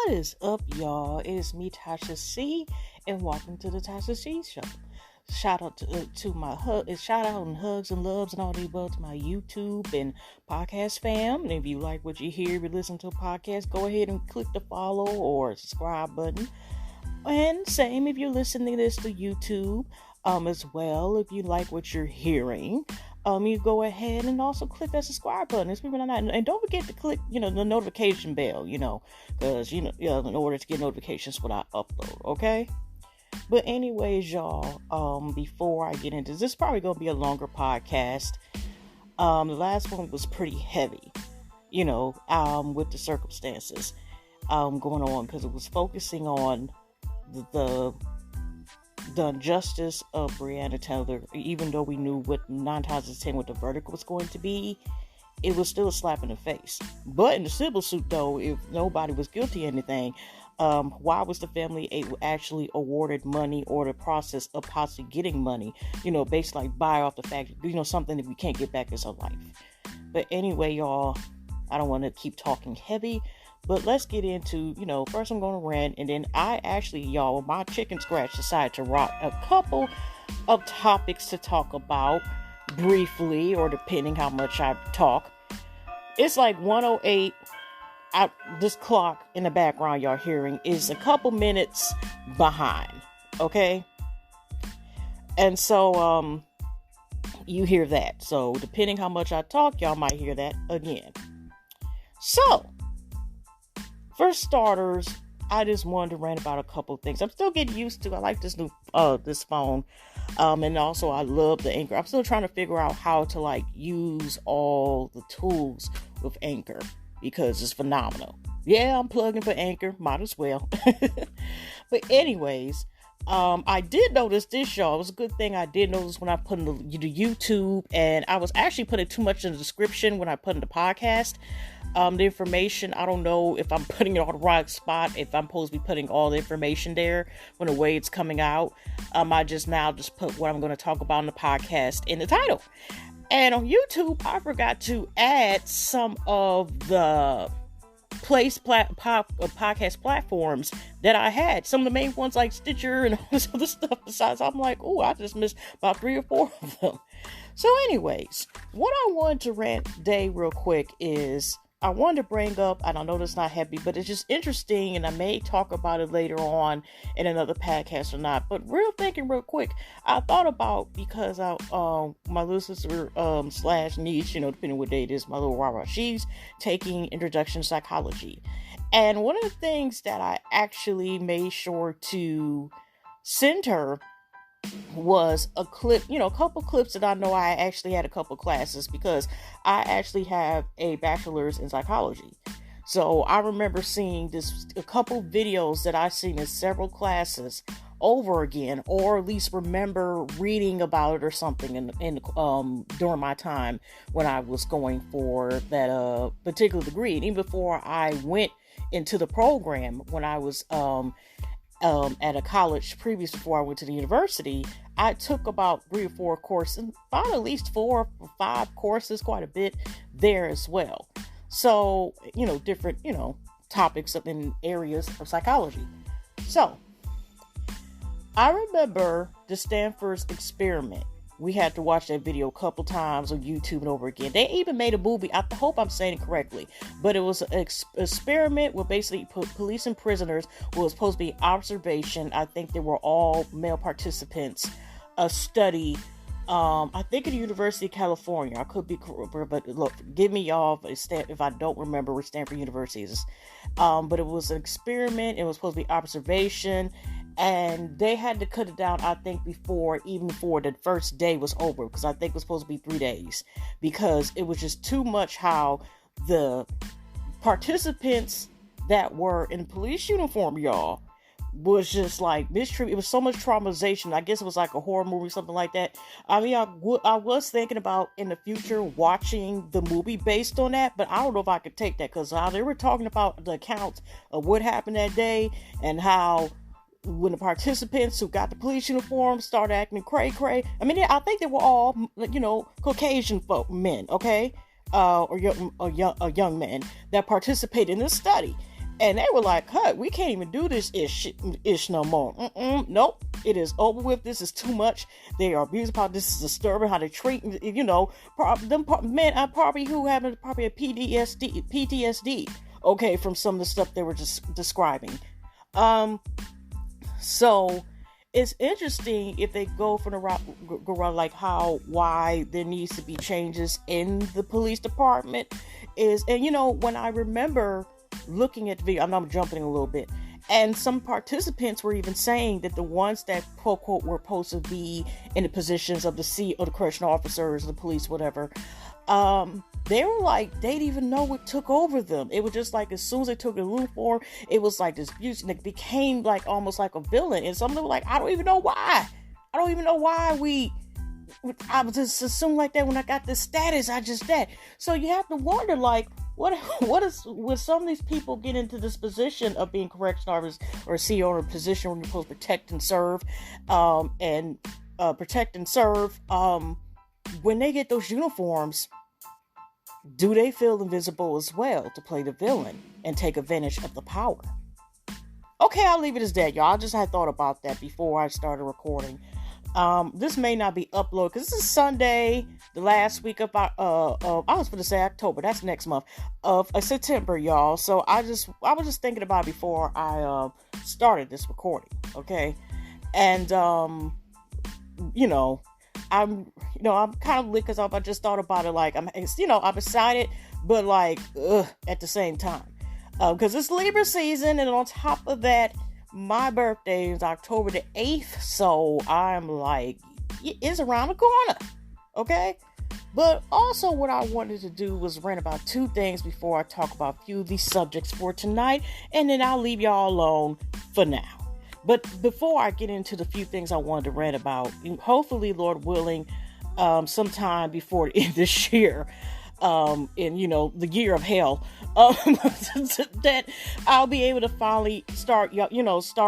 What is up, y'all? It's me, Tasha C, and welcome to the Tasha C Show. Shout out to my shout out and hugs and loves and all the above to my YouTube and podcast fam. And if you like what you hear, if you listen to a podcast, go ahead and click the follow or subscribe button. And same if you're listening to this to YouTube as well. If you like what you're hearing, you go ahead and also click that subscribe button. And don't forget to click, the notification bell, because, in order to get notifications when I upload, okay? But anyways, y'all, before I get into this is probably going to be a longer podcast. The last one was pretty heavy, with the circumstances going on, because it was focusing on the injustice of Breonna Taylor. Even though we knew what 9 times out of 10 what the verdict was going to be, it was still a slap in the face. But in the civil suit, though, if nobody was guilty of anything, why was the family actually awarded money, or the process of possibly getting money, based like buy off the fact, something that we can't get back as a life. But anyway, y'all, I don't want to keep talking heavy, but let's get into, first I'm going to rant, and then I actually, y'all, my chicken scratch decided to rock a couple of topics to talk about briefly, or depending how much I talk. It's like 1:08. This clock in the background y'all hearing is a couple minutes behind, okay? And so, you hear that. So, depending how much I talk, y'all might hear that again. So, for starters, I just wanted to rant about a couple of things. I'm still getting used to. I like this new this phone, and also I love the Anchor. I'm still trying to figure out how to use all the tools with Anchor, because it's phenomenal. Yeah, I'm plugging for Anchor. Might as well. But anyways, I did notice this, y'all. It was a good thing I did notice when I put in the YouTube, and I was actually putting too much in the description when I put in the podcast. The information, I don't know if I'm putting it on the right spot, if I'm supposed to be putting all the information there when the way it's coming out. I just put what I'm going to talk about in the podcast in the title. And on YouTube, I forgot to add some of the podcast platforms that I had. Some of the main ones like Stitcher and all this other stuff besides. I'm like, I just missed about 3 or 4 of them. So anyways, what I wanted to rant today real quick is I wanted to bring up, and I know it's not heavy, but it's just interesting, and I may talk about it later on in another podcast or not. But real quick, I thought about, because my little sister / niece, depending on what day it is, my little Rara, she's taking introduction to psychology. And one of the things that I actually made sure to send her was a clip, a couple clips that I know I actually had a couple classes, because I actually have a bachelor's in psychology. So I remember seeing a couple videos that I've seen in several classes over again, or at least remember reading about it or something in during my time when I was going for that particular degree. And even before I went into the program, when I was at a college previous before I went to the university, I took about 3 or 4 courses, about at least 4 or 5 courses, quite a bit there as well. So, different, topics in areas of psychology. So, I remember the Stanford's experiment. We had to watch that video a couple times on YouTube and over again. They even made a movie. I hope I'm saying it correctly. But it was an experiment where basically police and prisoners was supposed to be observation. I think they were all male participants. A study, I think at the University of California. I could be correct, but look, give me y'all if I don't remember where Stanford University is. But it was an experiment. It was supposed to be observation. And they had to cut it down, I think, before the first day was over, because I think it was supposed to be 3 days, because it was just too much how the participants that were in police uniform, y'all, was just like mistreated. It was so much traumatization. I guess it was like a horror movie, something like that. I mean, I was thinking about in the future watching the movie based on that, but I don't know if I could take that, because they were talking about the accounts of what happened that day, and how when the participants who got the police uniform started acting cray-cray. I mean, I think they were all, Caucasian men, okay? Or young men that participated in this study. And they were like, "Huh, we can't even do this ish no more. Nope, it is over with. This is too much. They are abusing. This is disturbing how they treat, men are probably who have a PTSD, okay, from some of the stuff they were just describing. So it's interesting if they go from the route, like why there needs to be changes in the police department when I remember looking at the video, I'm jumping a little bit, and some participants were even saying that the ones that quote quote were supposed to be in the positions of the C or the correctional officers, the police, whatever, they were like, they didn't even know what took over them. It was just like, as soon as they took a uniform, it was like this abuse, and it became like almost like a villain. And some of them were like, I don't even know why I was just assumed like that when I got this status, I just that. So you have to wonder, like, what is, when some of these people get into this position of being correctional officers or CEO or a position where you're supposed to protect and serve, when they get those uniforms, do they feel invisible as well to play the villain and take advantage of the power? Okay, I'll leave it as that, y'all. I just had thought about that before I started recording. This may not be uploaded because this is Sunday, the last week of I was going to say October, that's next month, of September, y'all. So I was just thinking about it before I started this recording, okay? And I'm kind of lit because I just thought about it, like, I'm excited, but like, at the same time, because it's Libra season, and on top of that, my birthday is October the 8th, so I'm like, it's around the corner, okay? But also what I wanted to do was rant about two things before I talk about a few of these subjects for tonight, and then I'll leave y'all alone for now. But before I get into the few things I wanted to rant about, hopefully, Lord willing, sometime before the end of this year, in the year of hell, that I'll be able to finally start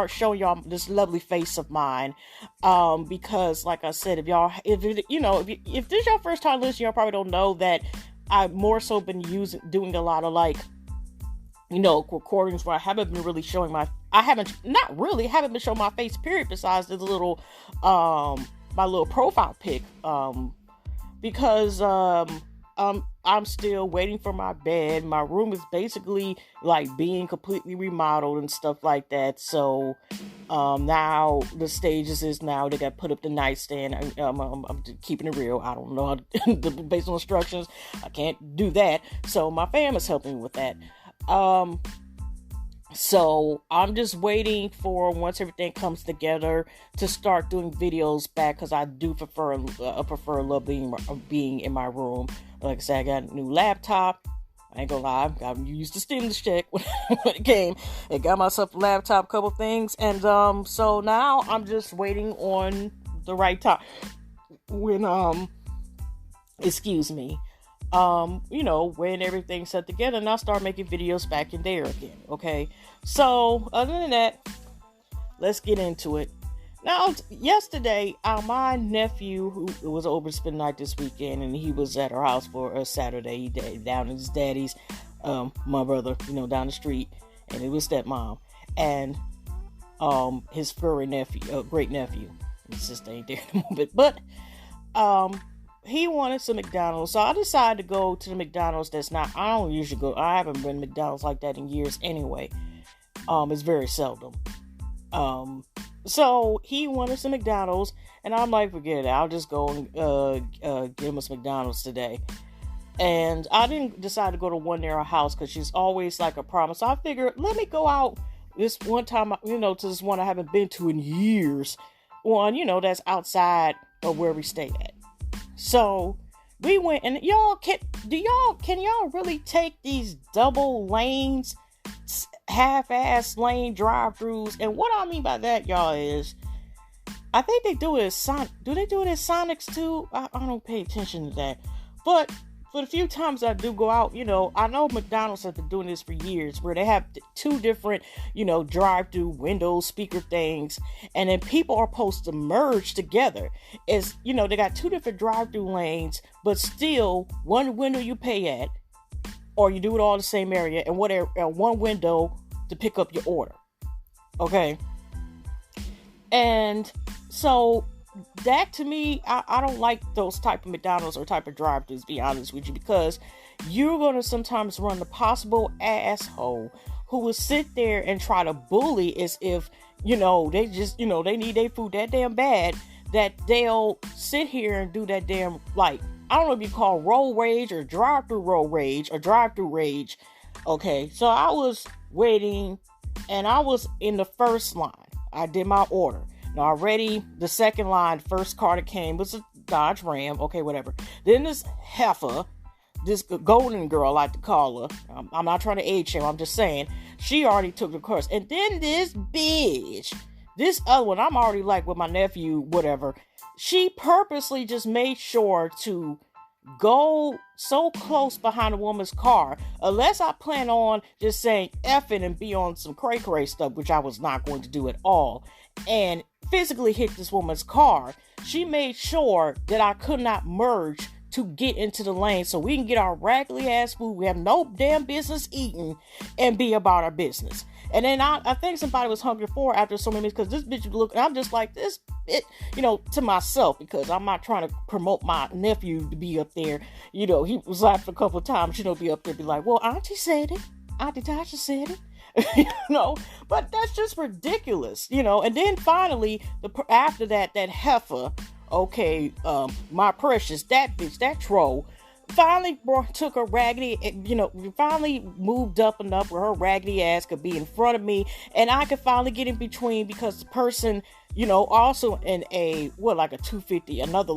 showing y'all this lovely face of mine, because like I said, if this is your first time listening, y'all probably don't know that I've more so been doing a lot of recordings where I haven't been really showing I haven't been showing my face, period, besides the little my little profile pic, because I'm still waiting for my bed. My room is basically like being completely remodeled and stuff like that. So now the stages is now they got put up the nightstand. I'm keeping it real. I don't know how based on instructions, I can't do that. So my fam is helping me with that. So I'm just waiting for once everything comes together to start doing videos back, because I do prefer love being in my room. Like I said, I got a new laptop. I ain't gonna lie, I used the stimulus check when it came. I got myself a laptop, couple things, and so now I'm just waiting on the right time when when everything's set together, and I'll start making videos back in there again, okay? So, other than that, let's get into it. Now, yesterday, my nephew, who was over to spend the night this weekend, and he was at our house for a Saturday day, down at his daddy's, my brother, down the street, and it was stepmom, and his furry nephew, great nephew. His sister ain't there in a moment, but, he wanted some McDonald's, so I decided to go to the McDonald's I don't usually go, I haven't been to McDonald's like that in years anyway. It's very seldom. So he wanted some McDonald's, and I'm like, forget it, I'll just go and get him some McDonald's today. And I didn't decide to go to one near our house, because she's always like a problem. So I figured, let me go out this one time, to this one I haven't been to in years. One, that's outside of where we stay at. So we went, and can y'all really take these double lanes, half-ass lane drive-thrus? And what I mean by that, y'all, is I think they do it as do they do it at Sonics too? I don't pay attention to that. But for the few times I do go out, I know McDonald's has been doing this for years, where they have two different, drive-through window speaker things, and then people are supposed to merge together. As they got two different drive-through lanes, but still one window you pay at, or you do it all in the same area, and one window to pick up your order. Okay. And so that to me, I don't like those type of McDonald's or type of drive-thrus, to be honest with you, because you're going to sometimes run the possible asshole who will sit there and try to bully as if, they just, they need their food that damn bad that they'll sit here and do that damn, like, I don't know if you call road rage or drive-thru road rage or drive-thru rage. Okay, so I was waiting and I was in the first line. I did my order. Now already the second line, first car that came was a Dodge Ram. Okay, whatever. Then this heifer, this golden girl, I like to call her. I'm not trying to age shame. I'm just saying she already took the course. And then this bitch, this other one, I'm already like with my nephew, whatever. She purposely just made sure to go so close behind a woman's car, unless I plan on just saying effing and be on some cray stuff, which I was not going to do at all, and physically hit this woman's car. She made sure that I could not merge to get into the lane so we can get our raggedy ass food we have no damn business eating and be about our business. And then I think somebody was hungry for after so many minutes, because this bitch look, and I'm just like, to myself, because I'm not trying to promote my nephew to be up there. He was laughing a couple of times, be up there, be like, well, Auntie said it. Auntie Tasha said it. But that's just ridiculous, and then finally, after that heifer, okay, my precious, that bitch, that troll, finally took her raggedy, finally moved up enough where her raggedy ass could be in front of me, and I could finally get in between, because the person, also in a 250, another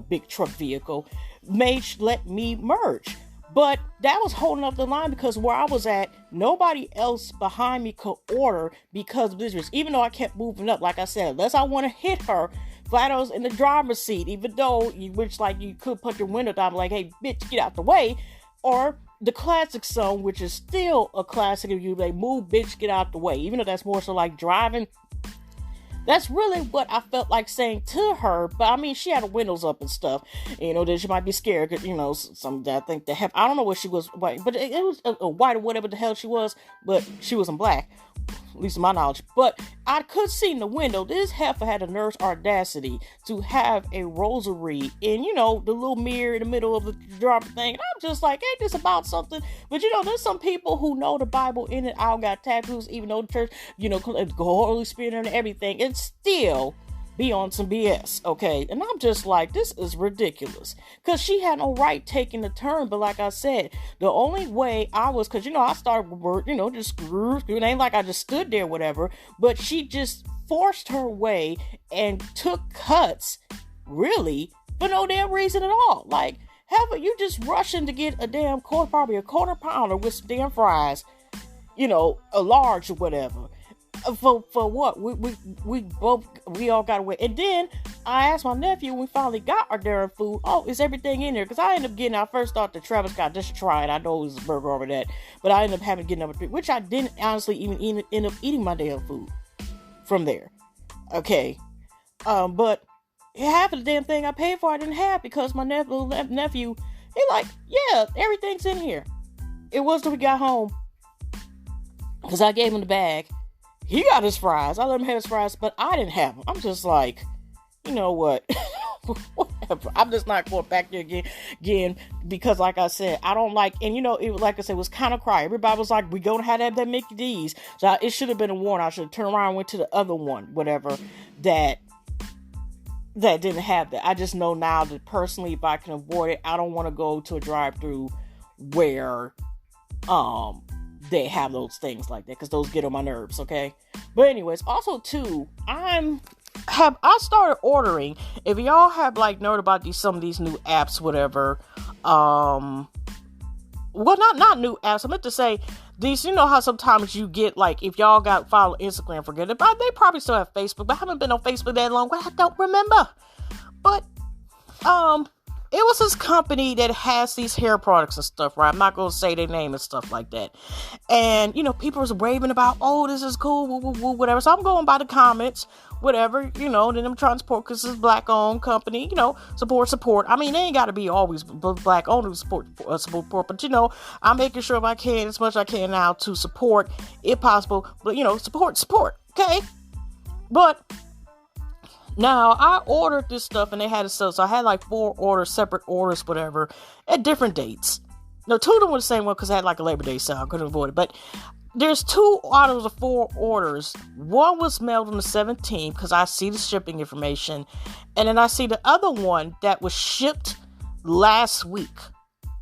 big truck vehicle, let me merge. But that was holding up the line, because where I was at, nobody else behind me could order because of this. Even though I kept moving up, like I said, unless I want to hit her flat out in the driver's seat, even though you could put your window down, like, hey, bitch, get out the way. Or the classic song, which is still a classic of you, like, move, bitch, get out the way. Even though that's more so like driving. That's really what I felt like saying to her. But I mean, she had her windows up and stuff. That she might be scared. Cause, I think I don't know what she was white, but it was a white or whatever the hell she was. But she wasn't black, at least in my knowledge. But I could see in the window, this heifer had a nerve audacity to have a rosary in, the little mirror in the middle of the driver thing. And I'm just like, ain't this about something? But there's some people who know the Bible in and out, got tattoos, even though the church, the Holy Spirit and everything, and still be on some BS, okay? And I'm just like, this is ridiculous. Because she had no right taking the turn. But like I said, the only way I was, because, I started work, just screw. It ain't like I just stood there, whatever. But she just forced her way and took cuts, really, for no damn reason at all. Like, you just rushing to get a damn probably a quarter pounder with some damn fries, a large or whatever. For what? We all got away. And then I asked my nephew when we finally got our damn food, oh, is everything in there? Because I first thought that Travis got just try it. I know it was a burger over that. But I ended up having to get number 3, which I didn't honestly even end up eating my damn food from there. Okay. But half of the damn thing I paid for I didn't have, because my nephew, he like, yeah, everything's in here. It was till we got home, because I gave him the bag. He got his fries. I let him have his fries, but I didn't have them. I'm just like, you know what? Whatever. I'm just not going back there again, because like I said, I don't like, and like I said, it was kind of cry. Everybody was like, we gonna have that Mickey D's. So it should have been a warning. I should have turned around and went to the other one, whatever, that didn't have that. I just know now that personally, if I can avoid it, I don't want to go to a drive-thru where, they have those things like that, because those get on my nerves, okay? But anyways, also too, I started ordering, if y'all have known about some of these new apps, whatever, well, not new apps, I meant to say these, how sometimes you get, if y'all follow Instagram, forget it, but they probably still have Facebook, but I haven't been on Facebook that long, I don't remember. But it was this company that has these hair products and stuff, right? I'm not going to say their name and stuff like that. And, people was raving about, oh, this is cool, woo, woo, woo, whatever. So I'm going by the comments, whatever, then I'm trying to support because it's a black-owned company, support. I mean, they ain't got to be always black-owned to support, but, I'm making sure if I can, as much as I can now to support, if possible, but, support, okay? But now, I ordered this stuff and they had it sold. So I had like 4 orders, separate orders, whatever, at different dates. No, 2 of them were the same one because I had like a Labor Day sale. I couldn't avoid it. But there's 2 out of the 4 orders. One was mailed on the 17th because I see the shipping information. And then I see the other one that was shipped last week.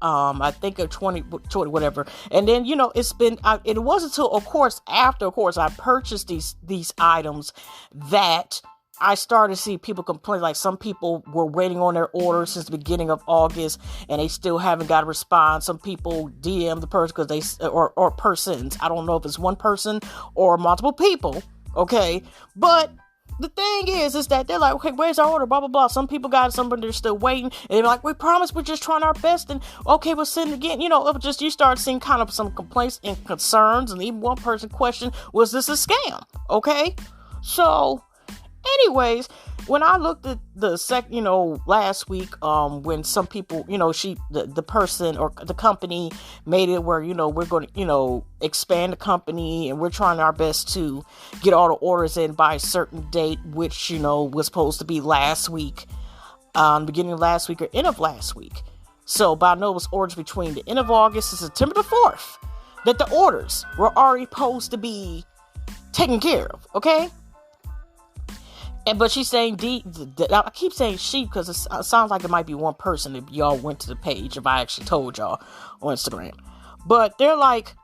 I think of 20, whatever. And then, it's been, it wasn't until, of course, after, I purchased these items that I started to see people complain, like some people were waiting on their order since the beginning of August and they still haven't got a response. Some people DM the person because or persons. I don't know if it's one person or multiple people. Okay. But the thing is that they're like, okay, where's our order? Blah, blah, blah. Some people got it, some they're still waiting. And they're like, we promise we're just trying our best. And okay, we'll send it again. You start seeing kind of some complaints and concerns. And even one person questioned, was this a scam? Okay. So, anyways, when I looked at the last week, when some people, the person or the company made it where, we're going to, expand the company and we're trying our best to get all the orders in by a certain date, which, was supposed to be last week, beginning of last week or end of last week. So, but I know it was orders between the end of August and September the 4th that the orders were already supposed to be taken care of. Okay. But she's saying I keep saying she because it sounds like it might be one person if y'all went to the page, if I actually told y'all on Instagram. But they're like,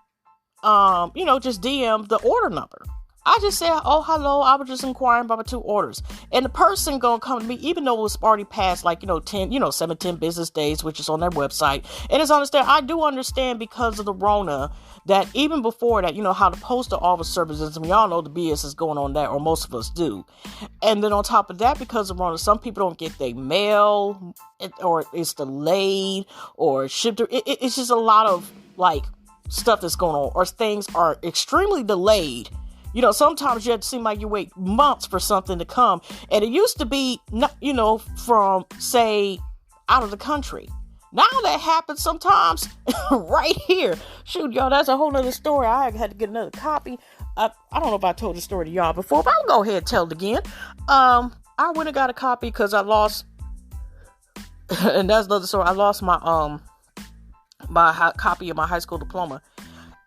just DM the order number. I just said, oh, hello, I was just inquiring about my 2 orders. And the person gonna come to me, even though it was already past 10 business days, which is on their website. And it's understand, I do understand because of the Rona that even before that, how the postal office services, and we all know the BS is going on that, or most of us do. And then on top of that, because of Rona, some people don't get their mail, or it's delayed, or shipped. It's just a lot of stuff that's going on, or things are extremely delayed. Sometimes you have to seem like you wait months for something to come. And it used to be, from, say, out of the country. Now that happens sometimes right here. Shoot, y'all, that's a whole nother story. I had to get another copy. I don't know if I told the story to y'all before, but I'll go ahead and tell it again. I went and got a copy because I lost, and that's another story. I lost my copy of my high school diploma.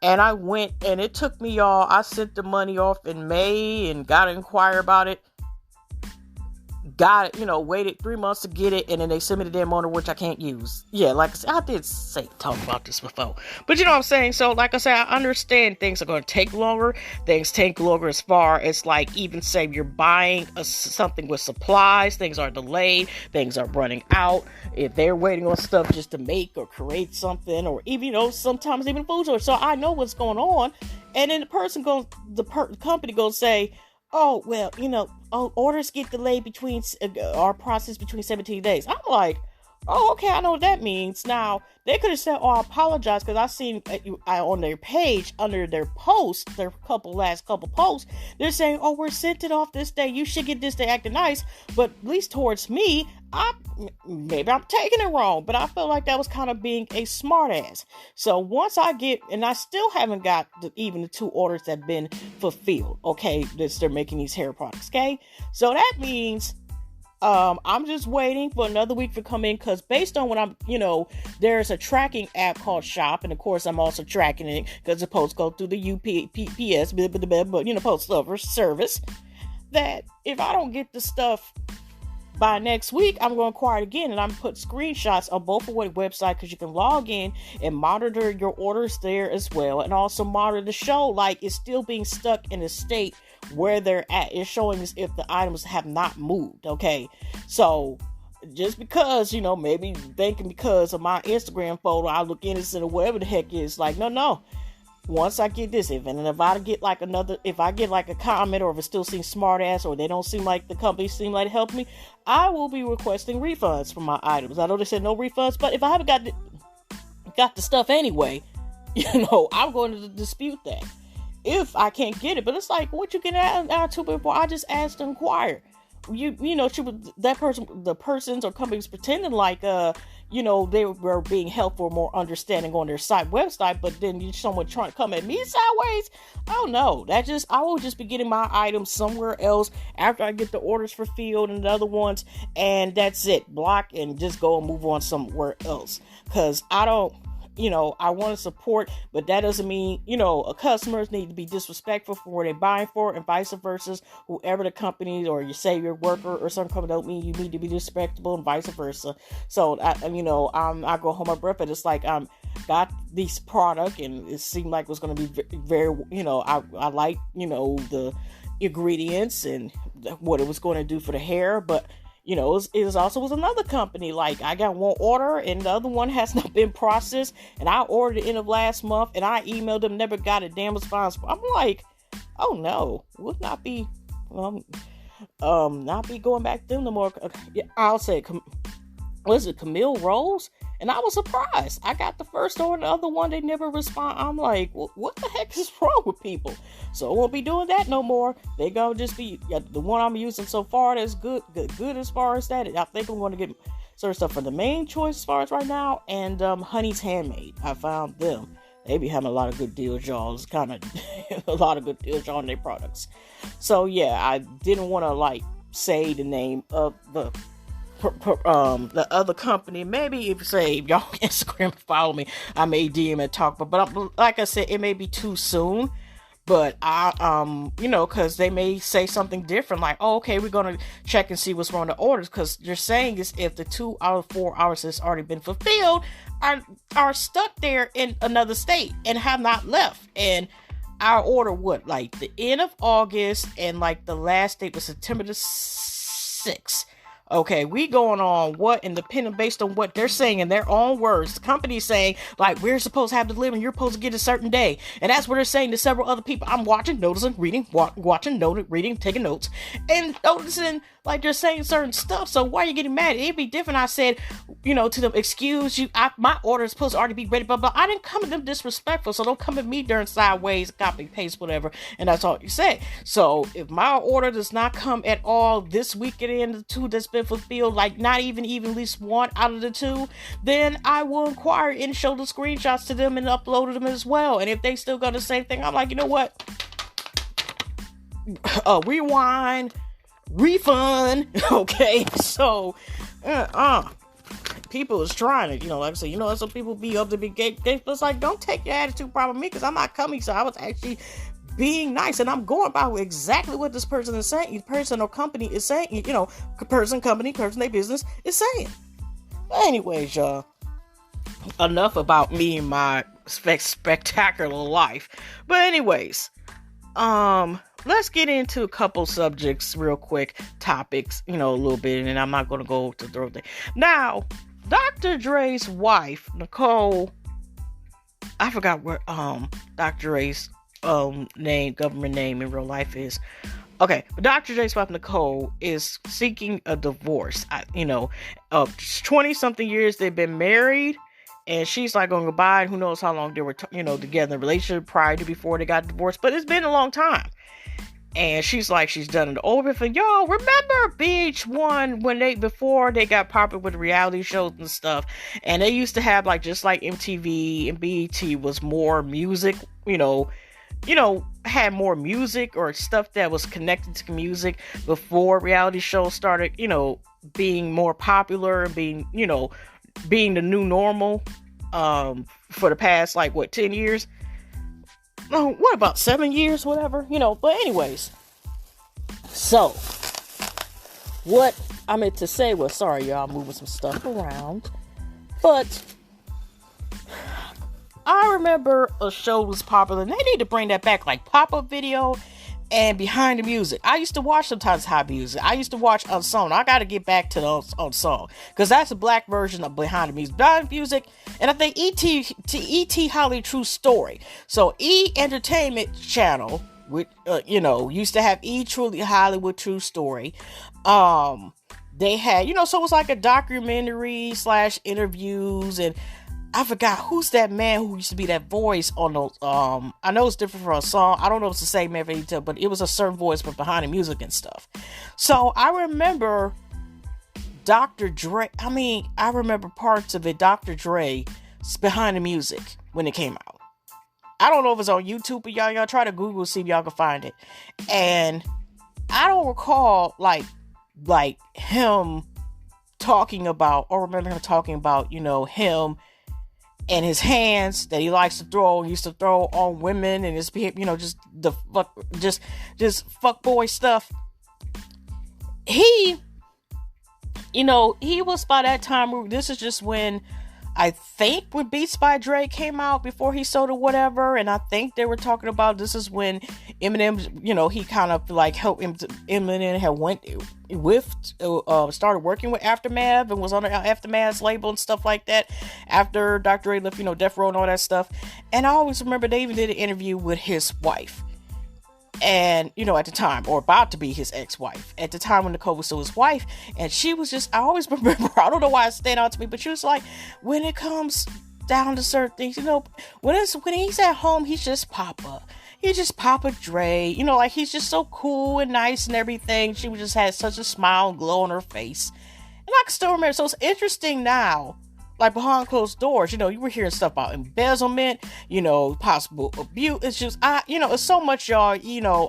And I went, and it took me, y'all, I sent the money off in May and got to inquire about it. Got it, waited 3 months to get it, and then they sent me the damn order, which I can't use. Yeah, like I said, I did talk about this before. But you know what I'm saying? So, like I said, I understand things are going to take longer. Things take longer as far as, even say you're buying something with supplies. Things are delayed. Things are running out. If they're waiting on stuff just to make or create something, or even, sometimes even food stores. So I know what's going on. And then the company goes say, oh, well, orders get delayed our process between 17 days. I'm like, oh, okay, I know what that means. Now, they could have said, oh, I apologize, because I seen on their page, under their post, their last couple posts, they're saying, oh, we're sent it off this day. You should get this day acting nice. But at least towards me, maybe I'm taking it wrong, but I felt like that was kind of being a smart ass. So once and I still haven't got even the 2 orders that have been fulfilled, okay, they're making these hair products, okay? So that means I'm just waiting for another week to come in, because based on what there's a tracking app called Shop, and of course I'm also tracking it because the posts go through the UPS, but postal service, that if I don't get the stuff by next week, I'm going to acquire it again, and I'm going to put screenshots on both of the website, because you can log in and monitor your orders there as well, and also monitor the show it's still being stuck in a state where they're at. It's showing as if the items have not moved. Okay, so just because maybe thinking because of my Instagram photo I look innocent or whatever the heck is, no. once I get this, if I get like a comment, or if it still seems smart ass, or they don't seem like the company seem like helping me, I will be requesting refunds for my items. I know they said no refunds, but if I haven't got the stuff anyway, I'm going to dispute that if I can't get it. But it's like, what you get out to before? I just asked to inquire. The persons or companies pretending like they were being helpful, more understanding on their website, but then someone trying to come at me sideways. Oh no, I will just be getting my items somewhere else after I get the orders fulfilled and the other ones, and that's it. Block and just go and move on somewhere else. Cause I don't, I want to support, but that doesn't mean, customers need to be disrespectful for what they're buying for, and vice versa. Whoever the company, or you say your worker or some company, don't mean you need to be respectable, and vice versa. So I go home my breath, but it's like got this product, and it seemed like it was going to be very, I like, the ingredients and what it was going to do for the hair, but it also was another company. Like, I got one order and the other one has not been processed, and I ordered it end of last month, and I emailed them, never got a damn response. I'm like, oh no, would not be going back to them no more. I'll say, was it Camille Rose? And I was surprised. I got the first order, the other one, they never respond. I'm like, what the heck is wrong with people? So I won't be doing that no more. They gonna just be the one I'm using so far. That's good as far as that. I think I'm going to get certain stuff for the main choice as far as right now. And Honey's Handmade, I found them. They be having a lot of good deals, y'all. It's kind of a lot of good deals on their products. So yeah, I didn't want to say the name of the other company. Maybe if y'all Instagram follow me, I may DM and talk, but like I said, it may be too soon. But I because they may say something different, like, oh, okay, we're gonna check and see what's wrong with the orders, because you're saying is if the 2 out of 4 hours has already been fulfilled are stuck there in another state and have not left. And our order the end of August, and the last date was September the 6th. Okay, we going on what independent based on what they're saying in their own words. The company's saying, we're supposed to have delivery and you're supposed to get a certain day. And that's what they're saying to several other people. I'm watching, noticing, reading, reading, taking notes, and noticing, they're saying certain stuff. So why are you getting mad? It'd be different. I said, to them, excuse you, my order is supposed to already be ready, blah, blah. I didn't come at them disrespectful, so don't come at me during sideways, copy, paste, whatever, and that's all you say. So if my order does not come at all this week at the end of the 2 that's been fulfilled, not even at least 1 out of the 2, then I will inquire and show the screenshots to them and upload them as well. And if they still got the same thing, I'm like, you know what? Rewind, refund. Okay, so people is trying it, like I said, some people be up to be gay, but it's like, don't take your attitude problem on me, because I'm not coming. So I was actually being nice, and I'm going by exactly what this person is saying, person or company is saying, person, company, person, their business is saying. But anyways, y'all, enough about me and my spectacular life. But anyways, let's get into a couple subjects real quick, topics, a little bit, and I'm not going to go to the thing. Now, Dr. Dre's wife, Nicole, I forgot what Dr. Dre's government name in real life is. Okay, but Dr. Dre's wife, Nicole, is seeking a divorce. 20-something years they've been married, and she's going goodbye, and who knows how long they were, together in a relationship prior to before they got divorced, but it's been a long time. And she's done it over for y'all. Remember VH1 before they got popular with reality shows and stuff, and they used to have just like MTV and BET was more music, had more music or stuff that was connected to music before reality shows started, being more popular and being the new normal for the past 10 years. Oh, what about 7 years, whatever, but anyways, so what I meant to say was, sorry y'all, I'm moving some stuff around, but I remember a show was popular, and they need to bring that back, like Pop-Up Video, and Behind the Music. I used to watch sometimes High Music. I used to watch Unsung. I got to get back to the Unsung, because that's a black version of Behind the Music. Behind the Music, and I think E.T. Hollywood True Story. So E Entertainment Channel, which used to have E Truly Hollywood True Story. They had, so it was like a documentary / interviews, and I forgot who's that man who used to be that voice on those. I know it's different from a song. I don't know if it's the same man for each, but it was a certain voice for Behind the Music and stuff. So I remember Dr. Dre. I remember parts of it. Dr. Dre Behind the Music when it came out. I don't know if it's on YouTube, but y'all try to Google, see if y'all can find it. And I don't recall like him talking about, or remember him talking about, him and his hands that he likes to throw, used to throw on women, and his, just the fuck, just fuck boy stuff. He was by that time. This is just when I think when Beats by Dre came out, before he sold or whatever, and I think they were talking about this is when Eminem, he kind of like helped him. Eminem had started working with Aftermath and was on the Aftermath's label and stuff like that after Dr. Dre left, Death Row and all that stuff. And I always remember they even did an interview with his wife. And, at the time, or about to be his ex-wife, at the time when Nicole was still his wife, and she was just, I always remember, I don't know why it stayed out to me, but she was like, when it comes down to certain things, when he's at home, he's just Papa. He's just Papa Dre, like he's just so cool and nice and everything. She just had such a smile and glow on her face. And I can still remember, so it's interesting now, like behind closed doors, you were hearing stuff about embezzlement, possible abuse. It's just, it's so much, y'all,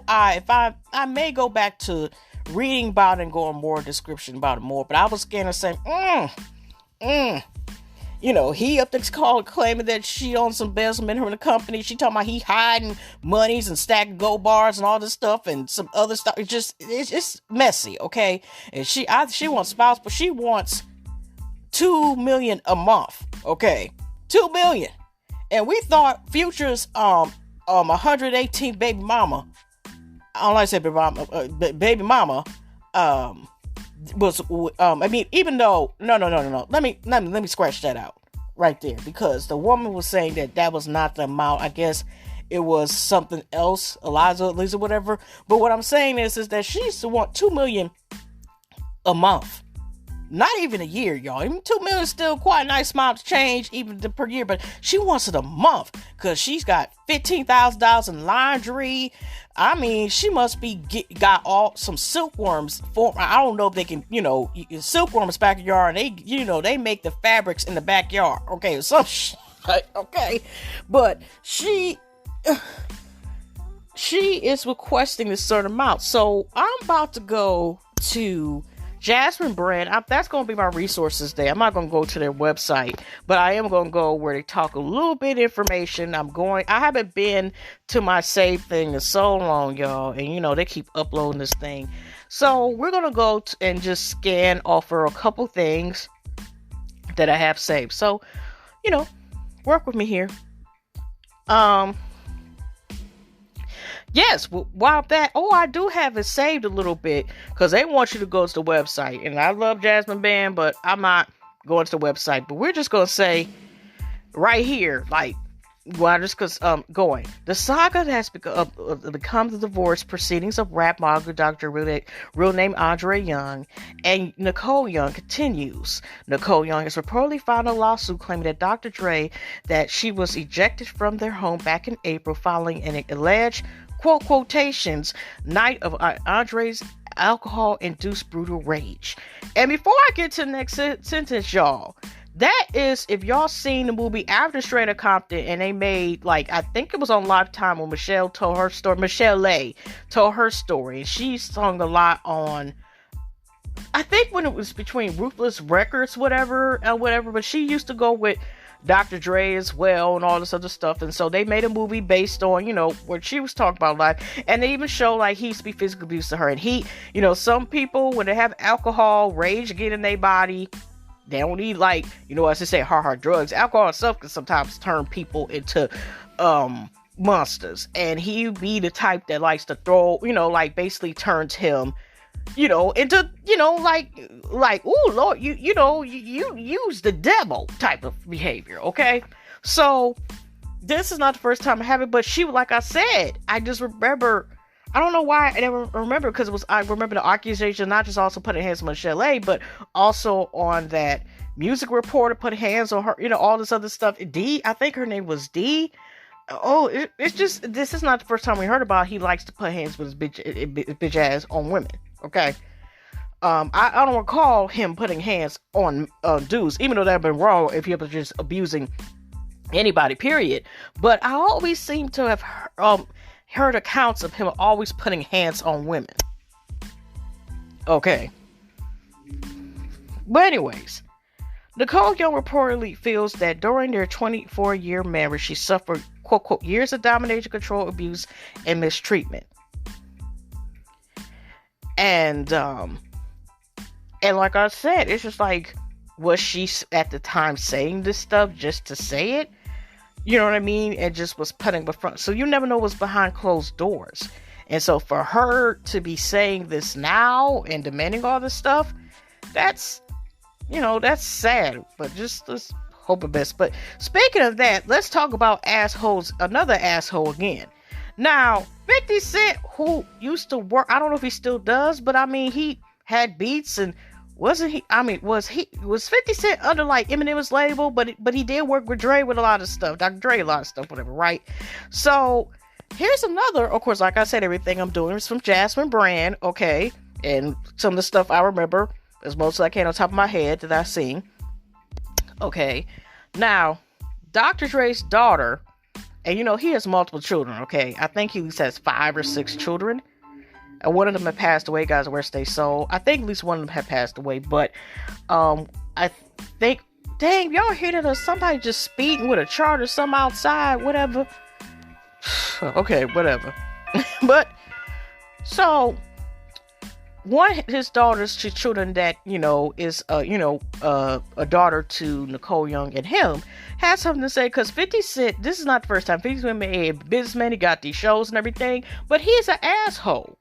I may go back to reading about it and going more description about it more, but I was scared of saying, he up there called claiming that she owns some embezzlement from the company. She talking about he hiding monies and stacking gold bars and all this stuff and some other stuff. It's just messy, okay? And she wants spouse, but she wants $2 million a month. Okay, $2 million. And we thought Future's 118 baby mama. I don't like to say baby mama. Was even though no. Let me scratch that out right there, because the woman was saying that was not the amount. I guess it was something else, Lisa, whatever. But what I'm saying is that she used to want $2 million a month. Not even a year, y'all. Even $2 million is still quite a nice amount to change, even per year. But she wants it a month because she's got $15,000 in laundry. She must be got all some silkworms. I don't know if they can, silkworms backyard. And they make the fabrics in the backyard. Okay, some shit. Okay, but she is requesting a certain amount. So I'm about to go to Jasmine Brand. That's going to be my resources there. I'm not going to go to their website, but I am going to go where they talk a little bit of information. I haven't been to my save thing in so long, y'all. And, they keep uploading this thing. So we're going to go and just scan over a couple things that I have saved. So, work with me here. Yes, while that, I do have it saved a little bit, because they want you to go to the website, and I love Jasmine Band, but I'm not going to the website, but we're just going to say right here, going. The saga that has become the divorce proceedings of rap mogul Dr. real name Andre Young and Nicole Young continues. Nicole Young has reportedly filed a lawsuit claiming that Dr. Dre, that she was ejected from their home back in April following an alleged quotations night of Andre's alcohol-induced brutal rage. And before I get to the next sentence, y'all, that is, if y'all seen the movie After Straight Outta Compton, and they made, I think it was on Lifetime when Michelle told her story. Michelle Lay told her story, and she sung a lot on, I think when it was between Ruthless Records, whatever, but she used to go with Dr. Dre as well and all this other stuff. And so they made a movie based on, where she was talking about life. And they even show he used to be physically abused to her. And he, some people, when they have alcohol, rage get in their body, they don't need as they say, hard drugs. Alcohol itself can sometimes turn people into, monsters, and he be the type that likes to throw, like basically turns him, into, oh Lord, you use the devil type of behavior. Okay, so this is not the first time I have it, but she, like I said, I just remember. I don't know why I never remember, because I remember the accusation, not just also putting hands on Michelle, but also on that music reporter put hands on her, all this other stuff. D, I think her name was D. Oh, it's just, this is not the first time we heard about he likes to put hands with his bitch ass on women. Okay. I don't recall him putting hands on dudes, even though that would have been wrong if he was just abusing anybody, period. But I always seem to have heard accounts of him always putting hands on women. Okay. But anyways, Nicole Young reportedly feels that during their 24-year marriage, she suffered, quote, quote, years of domination, control, abuse, and mistreatment. And like I said, it's just like, was she at the time saying this stuff just to say it? You know what I mean? And just was putting the front. So you never know what's behind closed doors. And so for her to be saying this now and demanding all this stuff, that's sad. But just let's hope the best. But speaking of that, let's talk about assholes. Another asshole again. Now, 50 Cent, who used to work, I don't know if he still does, but I mean, he had beats, and was 50 Cent under like Eminem's label, but he did work with Dre with a lot of stuff, Dr. Dre, a lot of stuff, whatever, right? So here's another, of course, like I said, everything I'm doing is from Jasmine Brand, okay? And some of the stuff I remember as most as I can on top of my head that I've seen. Okay. Now, Dr. Dre's daughter, and he has multiple children, okay? I think he has 5 or 6 children. And one of them had passed away, guys, where they sold. I think at least one of them had passed away, but I think, dang, y'all hear that? Or somebody just speeding with a chart or something outside, whatever. Okay, whatever. But, so, one of his daughter's children that, is, a daughter to Nicole Young and him, has something to say, because 50 Cent, this is not the first time. 50 Cent made a businessman, he got these shows and everything, but he's an asshole.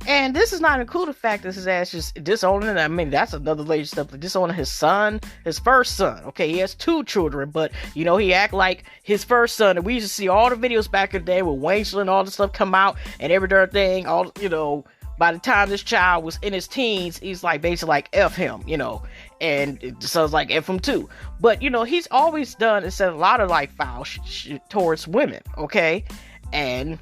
And this is not including the fact that his ass just disowning, I mean, that's another later stuff, like disowning his son, his first son. Okay, he has 2 children, but, he act like his first son, and we used to see all the videos back in the day with Wayne and all the stuff come out, and every darn thing, all, by the time this child was in his teens, he's like, basically like, F him, and it sounds like F him too. But, he's always done and said a lot of, like, foul shit towards women, okay? And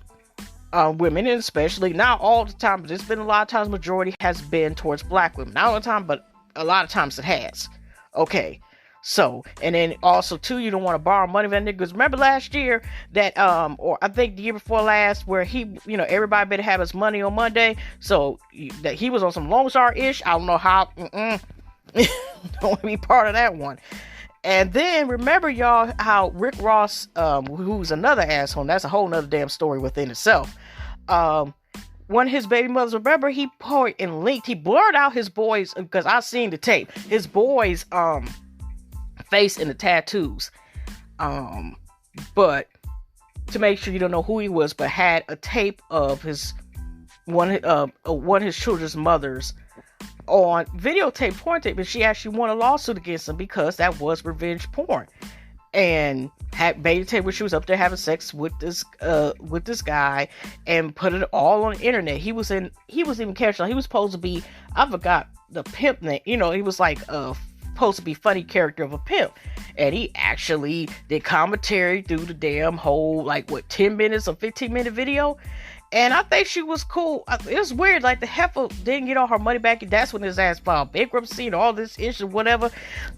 women, and especially not all the time, but there's been a lot of times, majority has been towards black women. Not all the time, but a lot of times it has. Okay. So, and then also too, you don't want to borrow money from that nigga. Remember last year that, or I think the year before last, where he, everybody better have his money on Monday. So that he was on some Lone Star ish. I don't know how, don't want to be part of that one. And then remember, y'all, how Rick Ross, who's another asshole, that's a whole nother damn story within itself. One of his baby mothers, remember, he poured and linked, he blurred out his boys, because I seen the tape, his boys, face in the tattoos. But to make sure you don't know who he was, but had a tape of his one of his children's mothers on videotape, porn tape, and she actually won a lawsuit against him because that was revenge porn, and had videotape where she was up there having sex with this guy, and put it all on the internet. He was even catching. He was supposed to be, I forgot the pimp name. He was like supposed to be funny character of a pimp, and he actually did commentary through the damn whole 10 minutes or 15-minute video. And I think she was cool. It was weird. Like, the heifer didn't get all her money back. And that's when his ass filed bankruptcy and all this issue, whatever.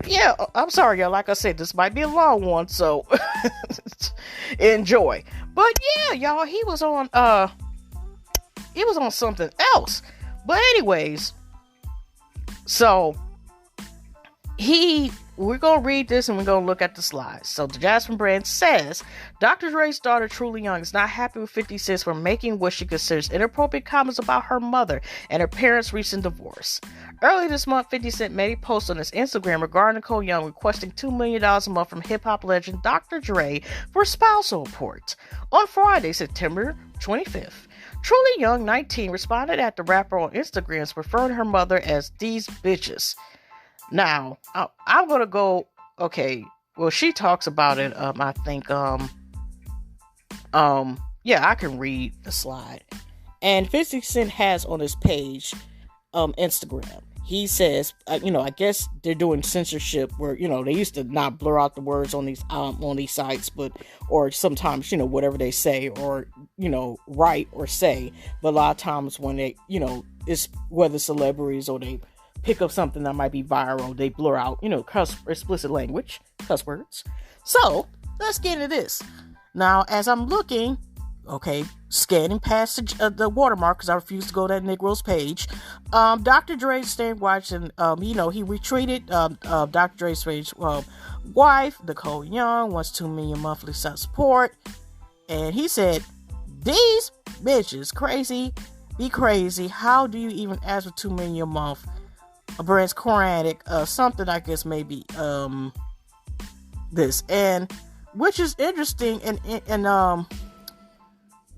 Yeah, I'm sorry, y'all. Like I said, this might be a long one, so enjoy. But yeah, y'all, he was on something else. But anyways, so we're going to read this and we're going to look at the slides. So the Jasmine brand says, Dr. Dre's daughter, Tory Young, is not happy with 50 Cent for making what she considers inappropriate comments about her mother and her parents' recent divorce. Early this month, 50 Cent made a post on his Instagram regarding Nicole Young requesting $2 million a month from hip-hop legend Dr. Dre for spousal support. On Friday, September 25th, Tory Young, 19, responded at the rapper on Instagram referring to her mother as these bitches. Now, I'm going to go, okay, well, she talks about it, I think, yeah, I can read the slide. And 50 Cent has on his page, Instagram, he says, I guess they're doing censorship where, they used to not blur out the words on these sites, or sometimes, whatever they say, or, write or say, but a lot of times when they, it's whether celebrities or they pick up something that might be viral, they blur out, explicit language, cuss words. So, let's get into this. Now, as I'm looking, scanning past the watermark, because I refuse to go to that Negro's page, Dr. Dre's staying watching, he retweeted Dr. Dre's wife, Nicole Young, wants $2 million monthly support, and he said, these bitches, crazy, be crazy, how do you even ask for $2 million a month? A brand's Quranic, something I guess maybe this, and which is interesting, and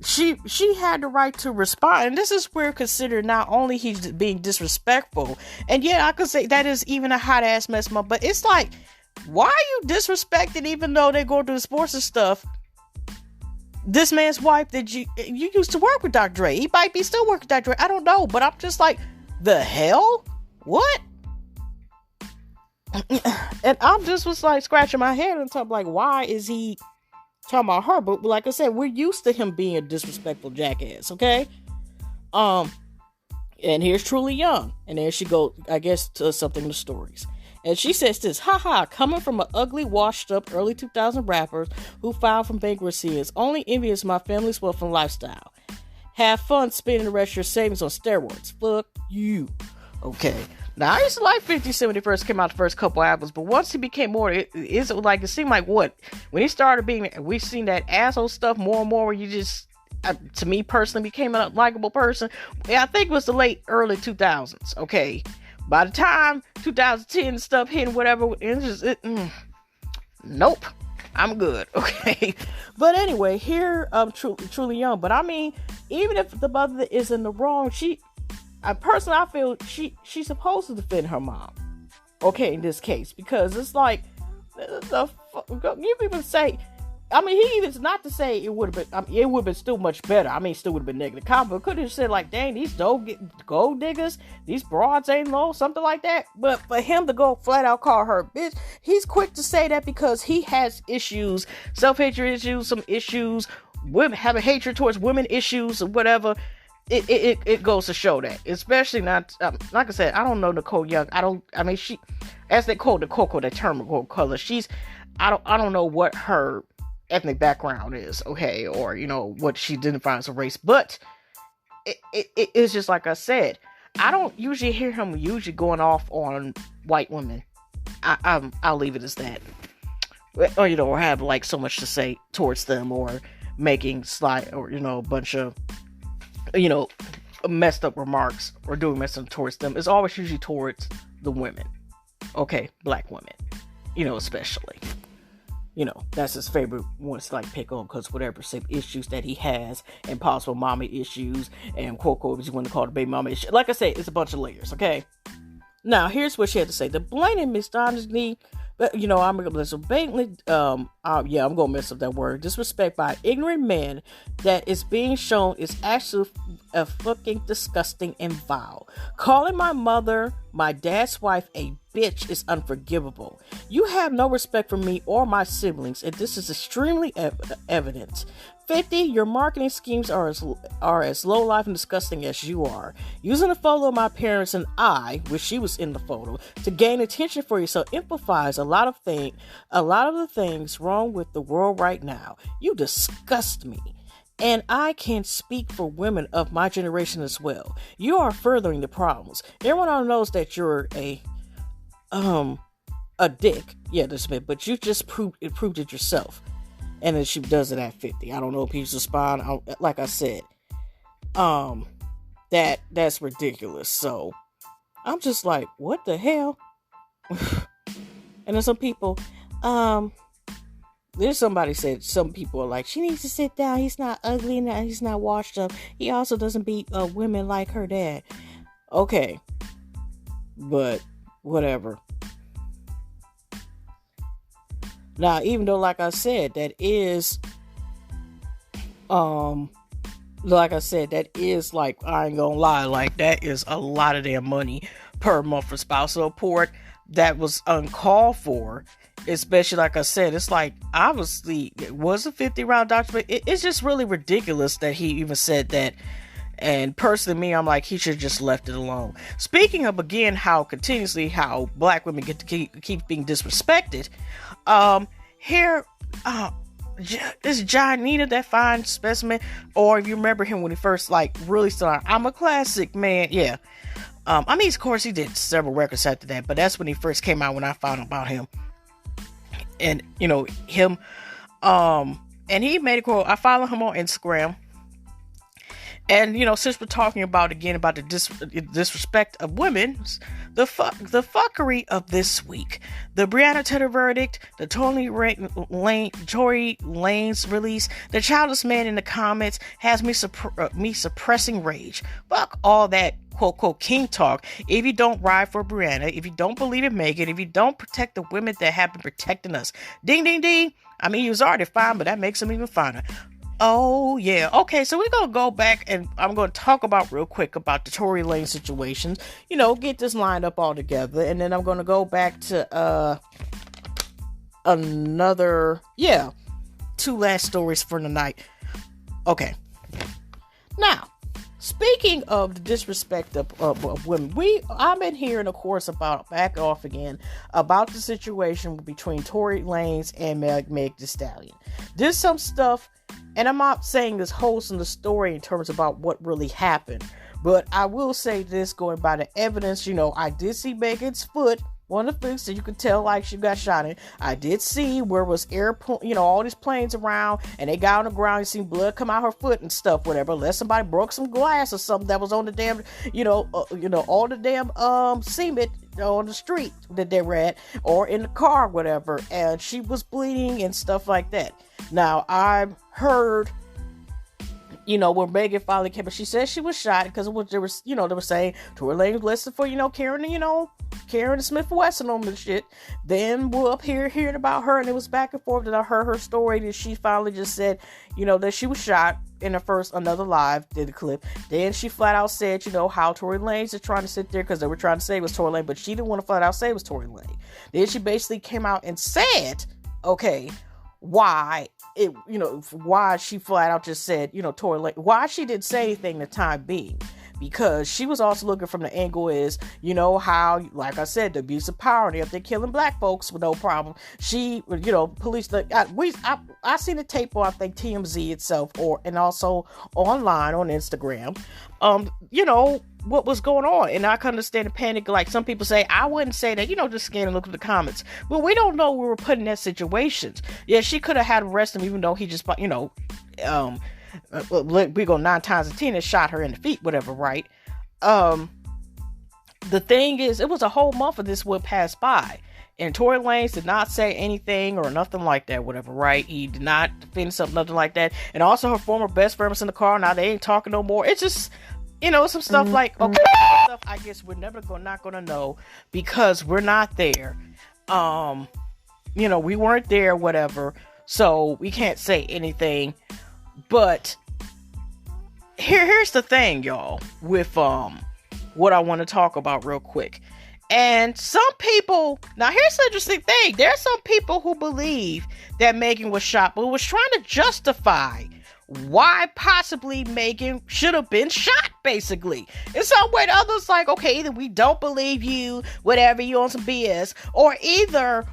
she had the right to respond, and this is where considered not only he's being disrespectful, and yeah, I could say that is even a hot ass mess, but it's like, why are you disrespecting, even though they go through the sports and stuff, this man's wife that you used to work with Dr. Dre? He might be still working with Dr. Dre, I don't know, but I'm just like, the hell? What? And I'm just was like scratching my head and talking like, why is he talking about her? But like I said, we're used to him being a disrespectful jackass, okay? And here's Tory Young, and there she goes, I guess, to something in the stories. And she says this, haha, coming from an ugly, washed up early 2000 rappers who filed from bankruptcy is only envious of my family's wealth and lifestyle. Have fun spending the rest of your savings on steroids. Fuck you. Okay. Now, I used to like 50 Cent when he first came out, the first couple albums, but once he became more, it seemed like what? When he started being, we've seen that asshole stuff more and more where you just, to me personally, became a likable person. Yeah, I think it was the early 2000s, okay? By the time 2010 stuff hit and whatever, it's just, nope, I'm good, okay? But anyway, here, Truly Young, but I mean, even if the mother is in the wrong, I feel she's supposed to defend her mom. Okay, in this case, because it's like you even say, I mean, he even not to say it would have been. I mean, it would have been still much better. I mean, still would have been negative comment, but could have said like, "Dang, these gold diggers, these broads ain't low," something like that. But for him to go flat out call her a bitch, he's quick to say that because he has issues, self-hatred issues, some issues, women having hatred towards women issues or whatever. It goes to show that, especially not, like I said, I don't know Nicole Young. She, as they call the cocoa, that term of color, I don't know what her ethnic background is, okay, or, what she identifies as a race, but it's just like I said, I don't usually hear him going off on white women. I'll leave it as that. Or, or have like so much to say towards them, or making slight, or, a bunch of, messed up remarks or doing messed up towards them. It's always usually towards the women. Okay, black women, especially. That's his favorite ones to like pick on, because whatever same issues that he has, and possible mommy issues, and quote, if you want to call it baby mama issue. Like I say, it's a bunch of layers, okay? Now, here's what she had to say. The blatant misogyny, I'm gonna mess up I'm gonna mess up that word. Disrespect by ignorant men that is being shown is actually a fucking disgusting and vile. Calling my mother, my dad's wife, a bitch is unforgivable. You have no respect for me or my siblings, and this is extremely evident. 50, your marketing schemes are as low life and disgusting as you are. Using a photo of my parents and I, which she was in the photo, to gain attention for yourself amplifies a lot of the things wrong with the world right now. You disgust me. And I can speak for women of my generation as well. You are furthering the problems. Everyone knows that you're a a dick. Yeah, but you just proved it yourself. And then she does it at 50. I don't know if he's a spy. Like I said, that's ridiculous. So I'm just like, what the hell? And then some people, there's somebody said, some people are like, she needs to sit down. He's not ugly and he's not washed up. He also doesn't beat women like her dad. Okay. But whatever. Now, even though, like I said, that is like, I ain't gonna lie, like, that is a lot of damn money per month for spousal support that was uncalled for. Especially, like I said, it's like, obviously, it was a 50-round document. It's just really ridiculous that he even said that. And personally, me, I'm like, he should have just left it alone. Speaking of, again, how black women get to keep being disrespected, here, this Johnita, that fine specimen, or if you remember him when he first, like, really started, I'm a classic, man, yeah. I mean, of course, he did several records after that, but that's when he first came out, when I found out about him. And, you know, him, and he made a quote. I follow him on Instagram. And, you know, since we're talking about the disrespect of women, the fuckery of this week, the Breonna Taylor verdict, the Tory Lanez release, the childless man in the comments has me suppressing rage. Fuck all that quote king talk. If you don't ride for Breonna, if you don't believe in Megan, if you don't protect the women that have been protecting us, ding ding ding. I mean, he was already fine, but that makes him even finer. Oh, yeah. Okay, so we're going to go back and I'm going to talk about real quick about the Tory Lanez situations. You know, get this lined up all together. And then I'm going to go back to two last stories for the night. Okay. Now, speaking of the disrespect of women, I've been hearing, of course, about back off again about the situation between Tory Lanez and Meg Thee Stallion. There's some stuff. And I'm not saying this wholesome the story in terms about what really happened. But I will say this, going by the evidence, you know, I did see Megan's foot, one of the things that you could tell like she got shot in. I did see where was all these planes around and they got on the ground. You seen blood come out her foot and stuff, whatever. Unless somebody broke some glass or something that was on the damn, all the damn cement on the street that they were at or in the car, whatever. And she was bleeding and stuff like that. Now, I've heard, when Megan finally came, but she said she was shot because they were saying Tory Lanez listed for, Karen Smith Wesson on the shit. Then we're up here hearing about her, and it was back and forth. And I heard her story that she finally just said, that she was shot in another live, did the clip. Then she flat out said, how Tory Lanez is trying to sit there because they were trying to say it was Tory Lanez, but she didn't want to flat out say it was Tory Lanez. Then she basically came out and said, okay, why she flat out just said, Tory Lanez, why she didn't say anything the time being, because she was also looking from the angle is, how, like I said, the abuse of power, and if they're killing black folks with no problem, she, police, I seen the tape on, I think, TMZ itself, and also online on Instagram, what was going on. And I can understand the panic. Like some people say, I wouldn't say that, just scan and look at the comments. But we don't know we were put in that situations. Yeah, she could have had arrested him, even though he just, we go 9 times out of 10 and shot her in the feet, whatever, right? The thing is, it was a whole month of this would pass by. And Tory Lanez did not say anything or nothing like that, whatever, right? He did not defend something, nothing like that. And also her former best friend was in the car. Now they ain't talking no more. It's just, some stuff like, okay, stuff I guess we're not gonna know because we're not there. We weren't there, whatever. So we can't say anything. But here's the thing, y'all, with what I want to talk about real quick. And some people, now here's the interesting thing. There are some people who believe that Megan was shot, but was trying to justify why possibly Megan should have been shot, basically. In some way, the others like, okay, either we don't believe you, whatever, you on some BS, or either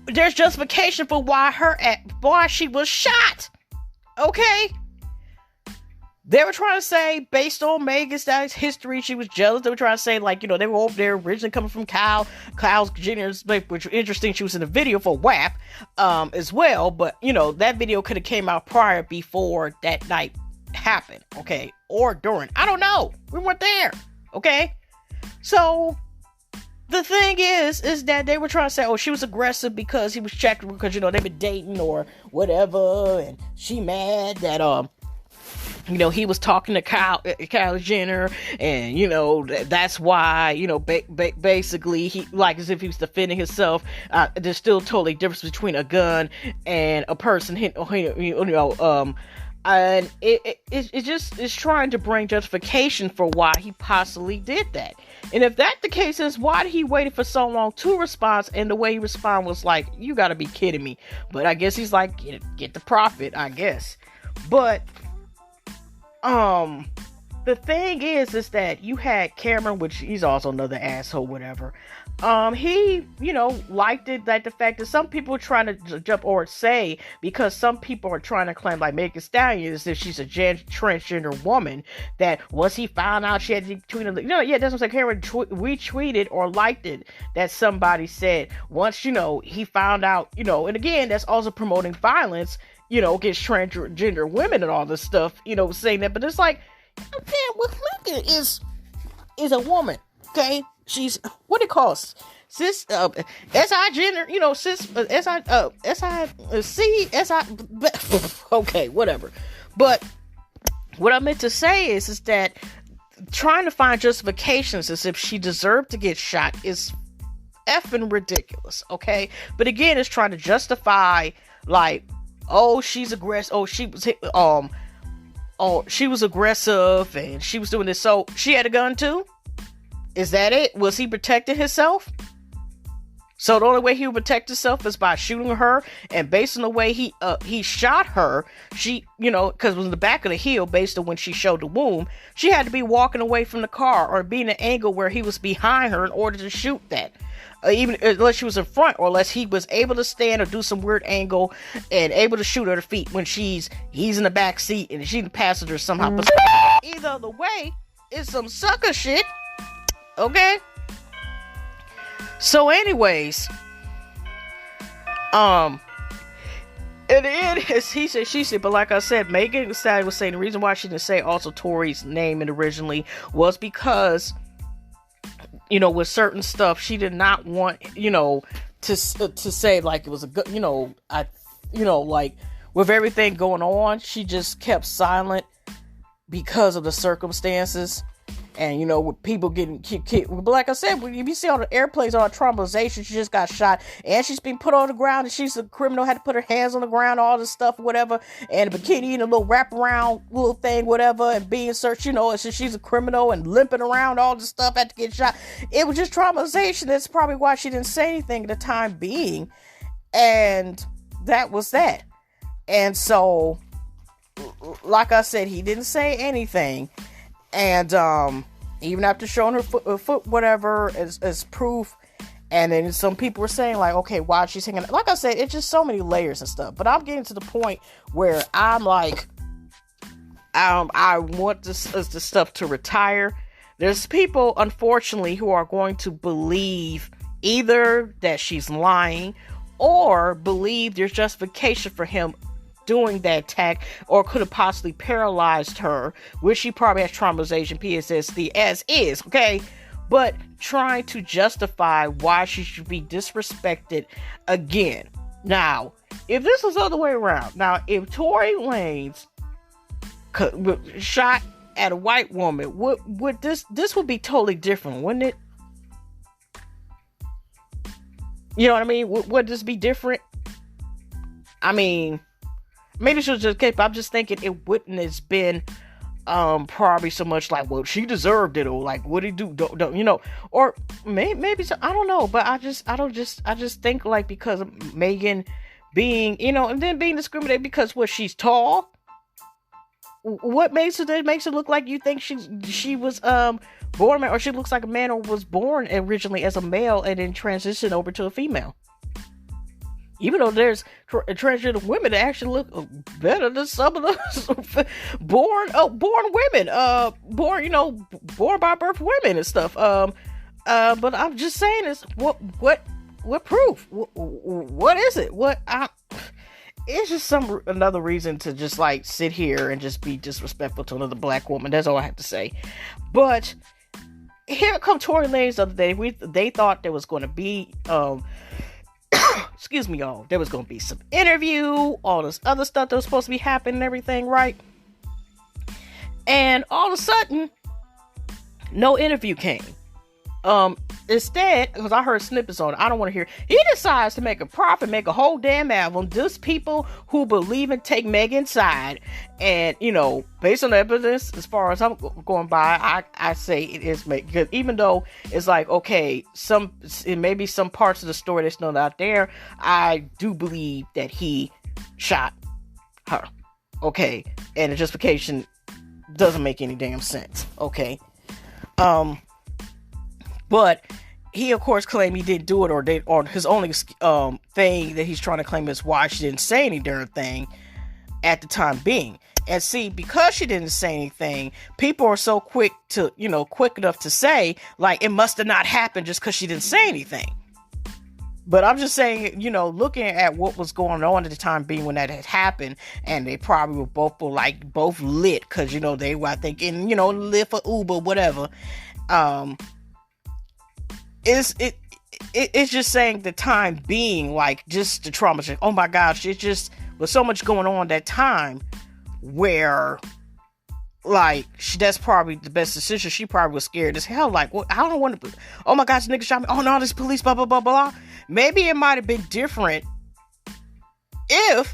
there's justification for why she was shot. Okay? They were trying to say, based on Megan Stallion's history, she was jealous. They were trying to say, like, they were over there originally coming from Kyle's Jenner's, which was interesting. She was in the video for WAP as well. But, that video could have came out prior, before that night happened, okay? Or during. I don't know. We weren't there, okay? So, the thing is that they were trying to say, oh, she was aggressive because he was checking, because, they've been dating or whatever, and she mad that, he was talking to Kyle Jenner, and, that's why, basically, he, like, as if he was defending himself. There's still totally difference between a gun and a person, and it just is trying to bring justification for why he possibly did that. And if that's the case, is why did he waited for so long to respond? And the way he responded was like, you gotta be kidding me. But I guess he's like, get the profit, I guess. But, the thing is that you had Cameron, which he's also another asshole, whatever. He, liked it, that the fact that some people are trying to jump, or say, because some people are trying to claim, like, Megan Stallion, as if she's a transgender woman, that once he found out she had tweeted, that's what I'm saying, Cameron retweeted or liked it, that somebody said, once, he found out, and again, that's also promoting violence, against transgender women and all this stuff, saying that, but it's like, Megan is a woman, okay? She's, what do you call it? Cis, SI gender, cis, okay, whatever. But what I meant to say is that trying to find justifications as if she deserved to get shot is effing ridiculous, okay? But again, it's trying to justify, like, oh, she's aggressive, she was aggressive, and she was doing this, so she had a gun too? Is that it? Was he protecting himself? So the only way he would protect himself is by shooting her, and based on the way he shot her, she, because it was in the back of the heel, based on when she showed the wound, she had to be walking away from the car, or be in an angle where he was behind her in order to shoot that. Even unless she was in front, or unless he was able to stand or do some weird angle and able to shoot her feet when he's in the back seat and she's the passenger somehow. But either the way, it's some sucker shit. Okay. So, anyways, at the end, as he said, she said, but like I said, Megan Stallion was saying the reason why she didn't say also Tory's name originally was because, with certain stuff, she did not want, to say like it was a good, like with everything going on, she just kept silent because of the circumstances. And, with people getting kicked. But like I said, if you see all the airplanes, all the traumatization, she just got shot. And she's been put on the ground. And she's a criminal, had to put her hands on the ground, all this stuff, whatever. And a bikini and a little wraparound little thing, whatever. And being searched, and so she's a criminal and limping around, all this stuff, had to get shot. It was just traumatization. That's probably why she didn't say anything at the time being. And that was that. And so, like I said, he didn't say anything. And even after showing her foot whatever, as proof, and then some people were saying, like, okay, why she's hanging. Like I said, it's just so many layers and stuff. But I'm getting to the point where I'm like, I want this stuff to retire. There's people, unfortunately, who are going to believe either that she's lying or believe there's justification for him doing that attack, or could have possibly paralyzed her, which she probably has traumatization, PTSD as is, okay? But trying to justify why she should be disrespected again. Now, if this was the other way around, now if Tory Lanez shot at a white woman, would this would be totally different, wouldn't it? You know what I mean? Would this be different? I mean, maybe she was just okay, but I'm just thinking it wouldn't have been probably so much like, well, she deserved it, or like, what did he do? Don't or maybe so, I don't know, but I just think like, because of Megan being, and then being discriminated because she's tall. What makes it look like you think she was born man, or she looks like a man, or was born originally as a male and then transitioned over to a female? Even though there's transgender women that actually look better than some of those born women, born by birth women and stuff. But I'm just saying this. What proof? What is it? It's just another reason to just like sit here and just be disrespectful to another black woman. That's all I have to say. But here come Tory Lanez the other day. They thought there was going to be excuse me, y'all. There was going to be some interview, all this other stuff that was supposed to be happening and everything, right? And all of a sudden, no interview came. Instead, because I heard snippets on it, I don't want to hear. He decides to make a profit, make a whole damn album. Just people who believe and take Meg inside, and based on the evidence, as far as I'm going by, I say it is Meg. Because even though it's like, okay, it may be some parts of the story that's not out there, I do believe that he shot her. Okay, and the justification doesn't make any damn sense. Okay, but he, of course, claimed he didn't do it, or his only thing that he's trying to claim is why she didn't say any darn thing at the time being. And see, because she didn't say anything, people are so quick enough to say, like, it must have not happened just because she didn't say anything. But I'm just saying, looking at what was going on at the time being when that had happened, and they probably were both lit, because, they were, I think, in, live for Uber, whatever. It's just saying the time being, like, just the trauma. Oh my gosh, it just was so much going on that time where, like, that's probably the best decision. She probably was scared as hell. Like, well, I don't want to. Oh my gosh, nigga shot me. Oh no, this police. Blah blah blah blah. Maybe it might have been different if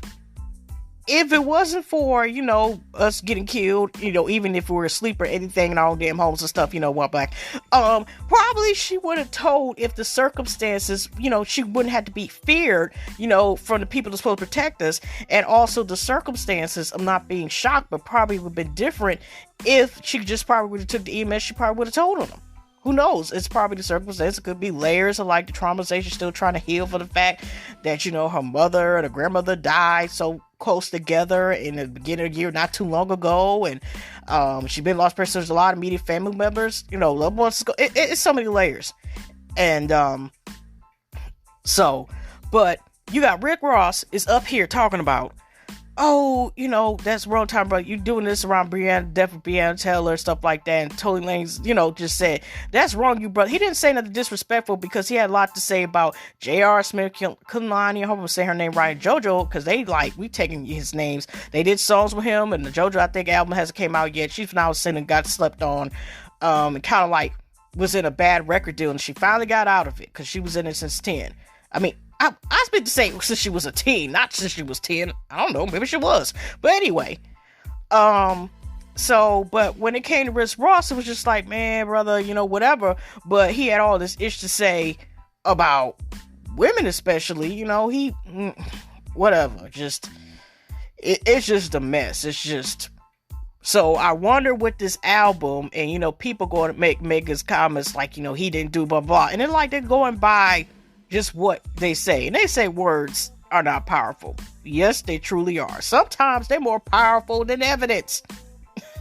it wasn't for, us getting killed, even if we were asleep or anything in our own damn homes and stuff, what black, probably she would have told if the circumstances, she wouldn't have to be feared, from the people that's supposed to protect us. And also the circumstances of not being shocked, but probably would have been different if she just probably would have took the EMS, she probably would have told on them. Who knows? It's probably the circumstances. It could be layers of, like, the traumatization still trying to heal for the fact that, her mother and her grandmother died so close together in the beginning of the year not too long ago. And she been lost person. There's a lot of immediate family members, loved ones. It's so many layers. And but you got Rick Ross is up here talking about, oh, that's wrong time, bro. You doing this around death of Breonna Taylor, stuff like that. And Tory Lanez, just said, that's wrong, you brother. He didn't say nothing disrespectful because he had a lot to say about J.R. Smith, Kalani, I hope I'm saying her name right, JoJo, because we taking his names. They did songs with him, and the JoJo, I think, album hasn't came out yet. She's now singing, got slept on, and kind of like was in a bad record deal, and she finally got out of it because she was in it since 10. I mean, I was meant to say since she was a teen, not since she was 10. I don't know, maybe she was. But anyway, but when it came to Rick Ross, it was just like, man, brother, whatever. But he had all this ish to say about women, especially, he, whatever. Just, it's just a mess. It's just, so I wonder with this album, and, people going to make his comments like, he didn't do blah, blah. And then, like, they're going by just what they say. And they say words are not powerful. Yes, they truly are. Sometimes they're more powerful than evidence.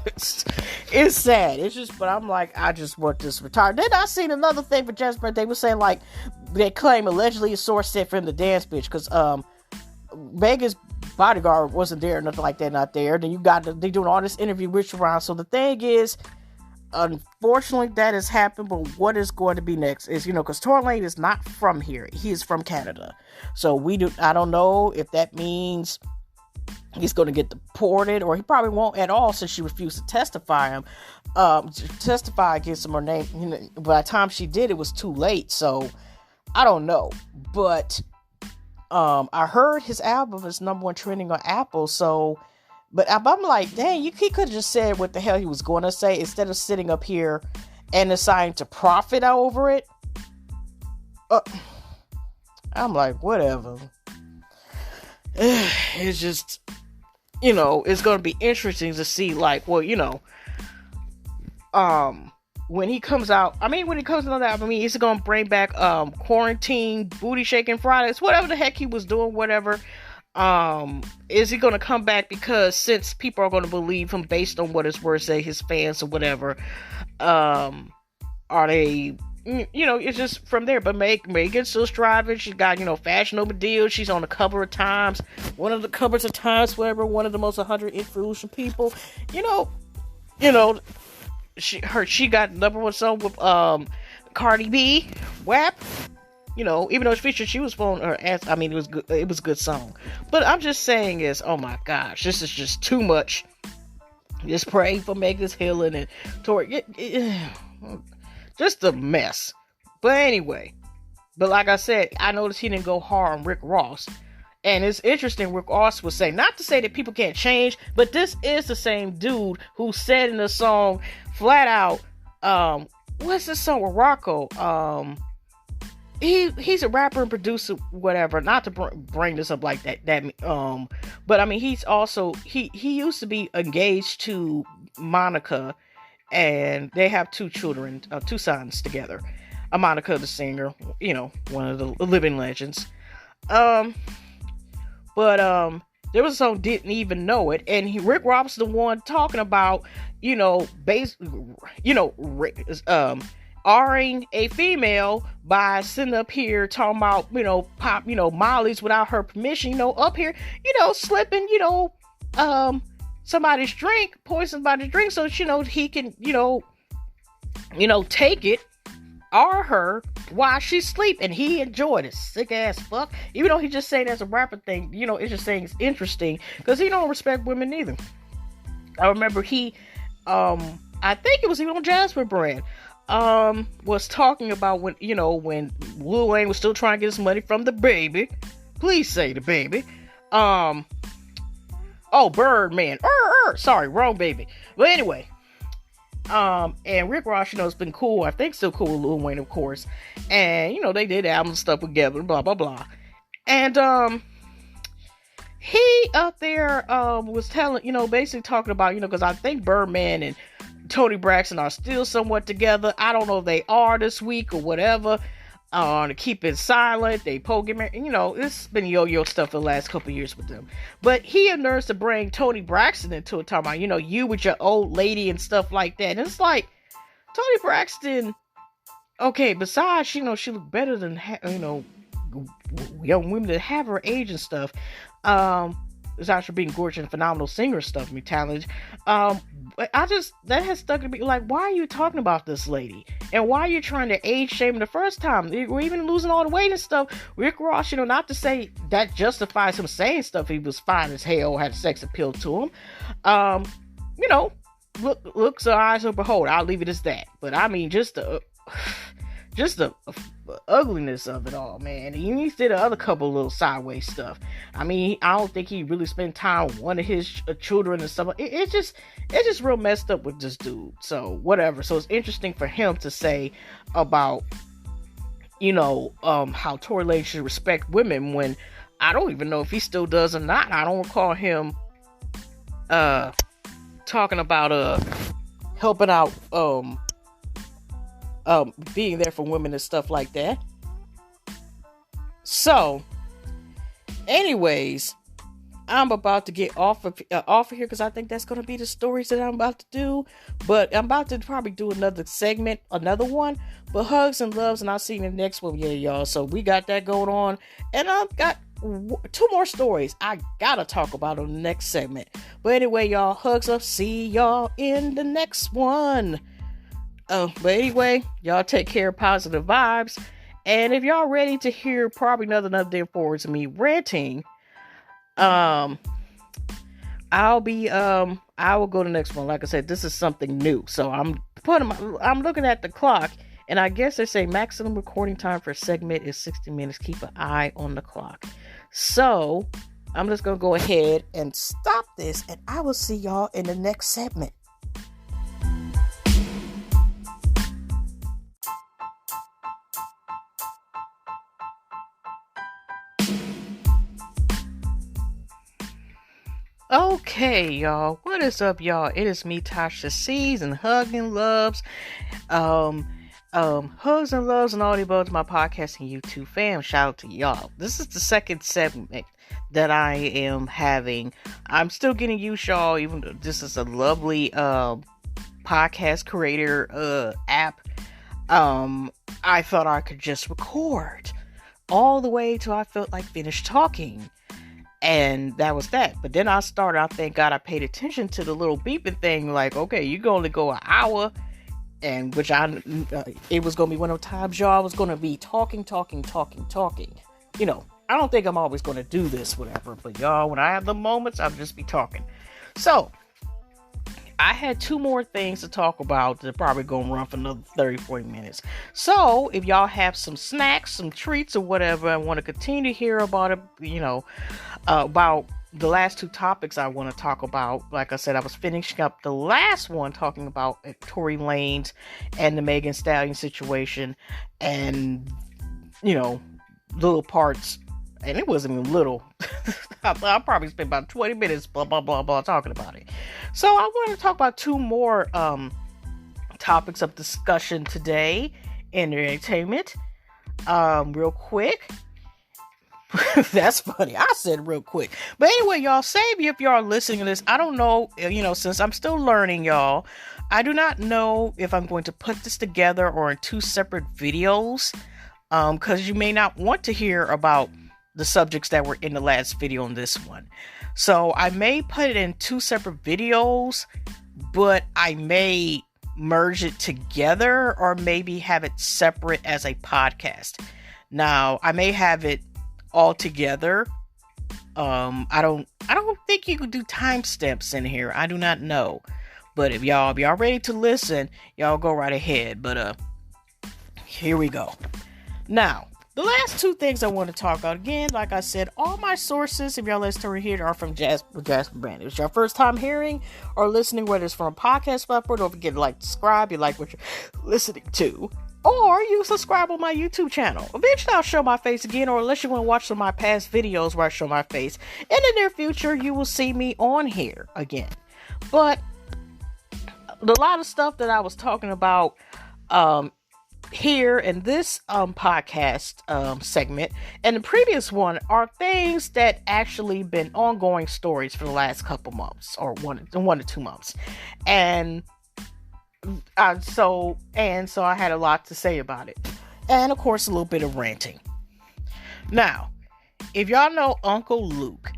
It's sad. It's just, but I'm like, I just want this retired. Then I seen another thing for Jasper. They were saying, like, they claim allegedly a source said for him to dance bitch because Megan's bodyguard wasn't there, nothing like that, not there. Then they doing all this interview rich around. So the thing is, unfortunately, that has happened, but what is going to be next is, because Tory Lanez is not from here. He is from Canada. So I don't know if that means he's going to get deported, or he probably won't at all since she refused to testify against him or name. By the time she did, it was too late. So I don't know. But I heard his album is #1 trending on Apple. So, but I'm like, dang, he could have just said what the hell he was going to say instead of sitting up here and deciding to profit over it. I'm like, whatever. It's just, it's going to be interesting to see, like, well, when he comes out, when he comes out, he's gonna bring back quarantine booty shaking Fridays, whatever the heck he was doing, whatever. Is he gonna come back because since people are gonna believe him based on what his words say, his fans or whatever, are they, it's just from there. But Megan's still striving. She's got, Fashion Over Deals. She's on the cover of Times, one of the covers of Times, whatever, one of the most 100 influential people. She got number one song with Cardi B, WAP. Even though it's featured, she was throwing her ass. It was good. It was a good song. But I'm just saying is, oh my gosh, this is just too much. Just pray for Megan's healing and Tory. Just a mess. But anyway, like I said, I noticed he didn't go hard on Rick Ross. And it's interesting, Rick Ross was saying, not to say that people can't change, but this is the same dude who said in the song flat out, what's this song with Rocco? He's a rapper and producer, whatever. Not to bring this up like that. But he's also he used to be engaged to Monica, and they have two children, two sons together. Monica, the singer, one of the living legends. But there was a song Didn't Even Know It, and Rick Ross the one talking about, R-ing a female by sitting up here talking about, pop, Molly's without her permission, up here, slipping, somebody's drink, poison somebody's drink, so, he can, take it, or her, while she's asleep, and he enjoyed it. Sick ass fuck. Even though he just saying that's a rapper thing, it's just saying it's interesting, because he don't respect women either. I remember he, I think it was even on Jasper Brand, was talking about when Lil Wayne was still trying to get his money from the baby. Please say the baby. Birdman. Sorry, wrong baby. But anyway, and Rick Ross, has been cool. I think still cool with Lil Wayne, of course. And, they did album stuff together, blah, blah, blah. And, he up there, was telling, basically talking about, because I think Birdman and Tony Braxton are still somewhat together. I don't know if they are this week or whatever. To keep it silent, they poke him. It's been yo-yo stuff for the last couple years with them. But he had nerves to bring Tony Braxton into it, talking about, you with your old lady and stuff like that. And it's like, Tony Braxton, okay, besides, she looked better than, young women that have her age and stuff. Besides her being gorgeous and phenomenal singer stuff, talented. But that has stuck to me. Like, why are you talking about this lady? And why are you trying to age shame the first time? We're even losing all the weight and stuff. Rick Ross, not to say that justifies him saying stuff. He was fine as hell, had sex appeal to him. Looks or eyes will behold. I'll leave it as that. But just the ugliness of it all, man. He did another couple little sideways stuff. I don't think he really spent time with one of his children and stuff. It's just real messed up with this dude. So whatever. So it's interesting for him to say about, how Tory Lanez should respect women, when I don't even know if he still does or not. I don't recall him talking about helping out being there for women and stuff like that. So, anyways, I'm about to get off of here, because I think that's going to be the stories that I'm about to do. But I'm about to probably do another segment, another one. But hugs and loves, and I'll see you in the next one. Yeah, y'all. So we got that going on. And I've got 2 more stories I gotta talk about on the next segment. But anyway, y'all, hugs up. See y'all in the next one. But anyway, y'all take care, positive vibes. And if y'all ready to hear probably another day forward to me ranting, I will go to the next one. Like I said, this is something new. So I'm looking at the clock, and I guess they say maximum recording time for a segment is 60 minutes. Keep an eye on the clock. So I'm just going to go ahead and stop this, and I will see y'all in the next segment. Okay, y'all. What is up, y'all? It is me, Tasha C's, and Hug and Loves. Hugs and Loves and all the above to my podcast and YouTube fam. Shout out to y'all. This is the second segment that I am having. I'm still getting used, y'all, even though this is a lovely podcast creator app. I thought I could just record all the way till I felt like finished talking. And that was that. But then I thank God I paid attention to the little beeping thing. Like, okay, you can only go an hour. And which it was going to be one of the times, y'all, I was going to be talking. You know, I don't think I'm always going to do this, whatever. But y'all, when I have the moments, I'll just be talking. So, I had two more things to talk about that are probably going to run for another 30-40 minutes. So, if y'all have some snacks, some treats, or whatever, and want to continue to hear about it, you know, about the last two topics I want to talk about. Like I said, I was finishing up the last one talking about Tory Lanez and the Megan Stallion situation, and, you know, little parts. And it wasn't even little. I probably spent about 20 minutes, blah, blah, blah, blah, talking about it. So I want to talk about two more topics of discussion today in entertainment. Real quick. That's funny. I said real quick. But anyway, y'all, save you if y'all are listening to this. I don't know, you know, since I'm still learning, y'all. I do not know if I'm going to put this together or in two separate videos. Because you may not want to hear about the subjects that were in the last video on this one. So I may put it in two separate videos, but I may merge it together or maybe have it separate as a podcast. Now, I may have it all together. I don't think you can do timestamps in here. I do not know. But if y'all ready to listen, y'all go right ahead. But here we go. Now, the last two things I want to talk about, again, like I said, all my sources, if y'all listen to here, are from Jasper Brand. If it's your first time hearing or listening, whether it's from a podcast platform, don't forget to like, subscribe, you like what you're listening to, or you subscribe on my YouTube channel. Eventually, I'll show my face again, or unless you want to watch some of my past videos where I show my face, in the near future, you will see me on here again. But a lot of stuff that I was talking about, here in this podcast segment and the previous one are things that actually been ongoing stories for the last couple months or one to 2 months, and so I had a lot to say about it, and of course a little bit of ranting. Now, if y'all know Uncle Luke,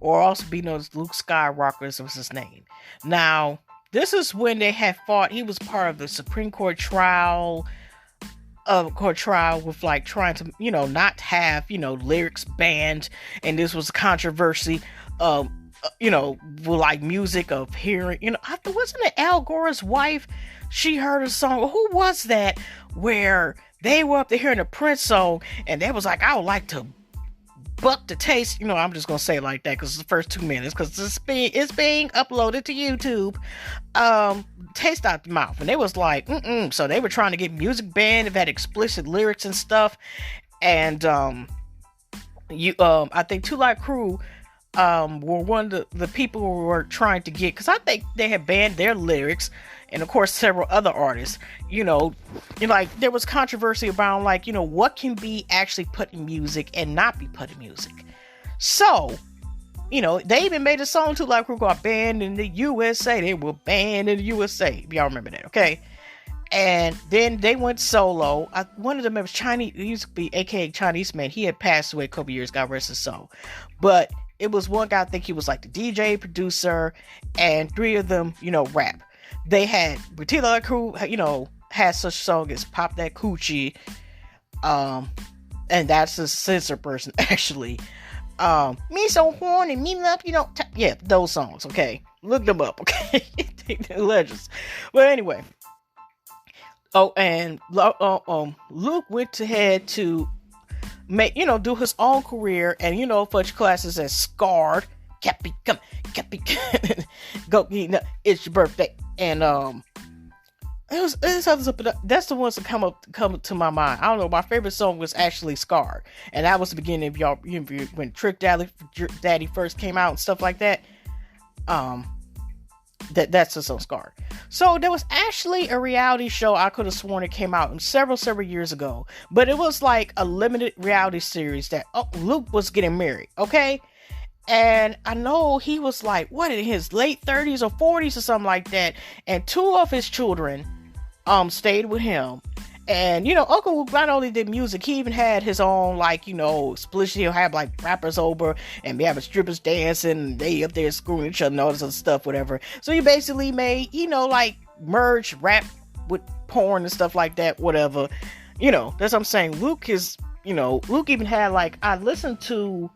or also be known as Luke Skywalker was his name. Now, this is when they had fought. He was part of the Supreme Court trial with like trying to, you know, not have, you know, lyrics banned, and this was a controversy, you know, with like music of hearing, you know, wasn't it Al Gore's wife? She heard a song. Who was that? Where they were up there hearing a Prince song, and they was like, I would like to buck the taste. You know, I'm just gonna say it like that because it's the first 2 minutes, because it's being uploaded to YouTube. Taste out the mouth, and they was like, So they were trying to get music banned. It had explicit lyrics and stuff, and I think Two Live Crew were one of the people who were trying to get, because I think they had banned their lyrics, and of course several other artists. You know, like there was controversy around, like, you know, what can be actually put in music and not be put in music. So, you know, they even made a song Two Live Crew got banned in the USA. They were banned in the USA. If y'all remember that, okay? And then they went solo. One of them was Chinese. He used to be AKA Chinese Man. He had passed away a couple years, God rest his soul. But it was one guy, I think he was like the DJ, producer, and three of them, you know, rap. They had, Two Live Crew, you know, had such a song as Pop That Coochie. And that's a censor person, actually. Me so horny, me love, you know, yeah, those songs, okay? Look them up, okay? They're legends. But anyway. Oh, and Luke went ahead to make, you know, do his own career, and, you know, such classes as Scarred, Cappy, come, go, you know, it's your birthday, and, that's the ones that come to my mind. I don't know. My favorite song was actually "Scarred," and that was the beginning of y'all. When Trick Daddy first came out and stuff like that. that's just so scarred. So there was actually a reality show I could have sworn it came out several years ago, but it was like a limited reality series that Luke was getting married, okay? And I know he was like, what, in his late 30s or 40s or something like that, and two of his children stayed with him. And, Uncle Luke not only did music, he even had his own, like, split. He'll have, like, rappers over and be having strippers dancing, and they up there screwing each other and all this other stuff, whatever. So he basically made, like, merge rap with porn and stuff like that, whatever. That's what I'm saying. Luke is, Luke even had, like, I listened to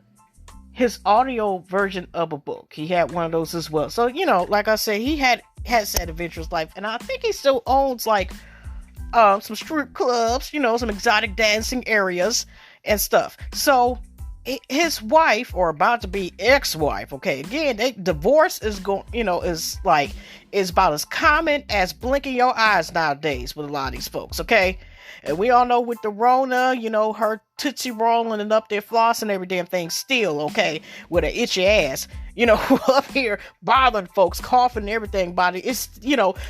his audio version of a book. He had one of those as well. So, like I said, he had sad adventurous life, and I think he still owns, like, some strip clubs, some exotic dancing areas and stuff. So his wife, or about to be ex-wife, okay, again, divorce is going, is about as common as blinking your eyes nowadays with a lot of these folks, okay? And we all know with the Rona, her tootsie rolling and up there flossing every damn thing still, okay, with an itchy ass, up here bothering folks, coughing and everything about it. It's,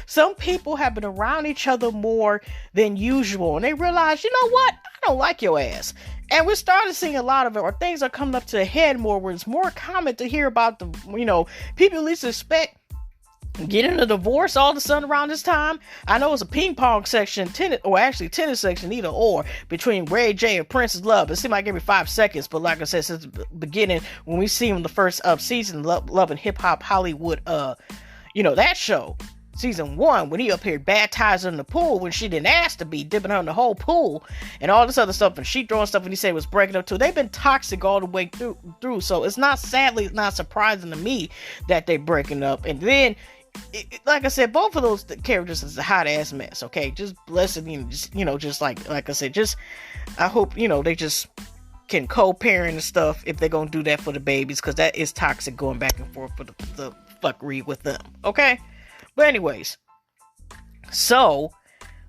some people have been around each other more than usual, and they realize, you know what, I don't like your ass. And we're starting to see a lot of it, or things are coming up to the head more, where it's more common to hear about the, people at least expect getting a divorce all of a sudden around this time. I know it's a ping pong section, tennis section, either or, between Ray J and Prince's Love. It seemed like every 5 seconds, but like I said, since the beginning, when we see him the first season, Love and Hip Hop Hollywood, that show, season 1, when he up here baptized her in the pool when she didn't ask to be, dipping her in the whole pool and all this other stuff, and she throwing stuff, and he said was breaking up too. They've been toxic all the way through. So it's not surprising to me that they're breaking up. And then, like I said, both of those characters is a hot ass mess. Okay, just blessed, just like I said, just I hope they just can co-parent and stuff if they're gonna do that for the babies, because that is toxic going back and forth for the fuckery with them. Okay, but anyways, so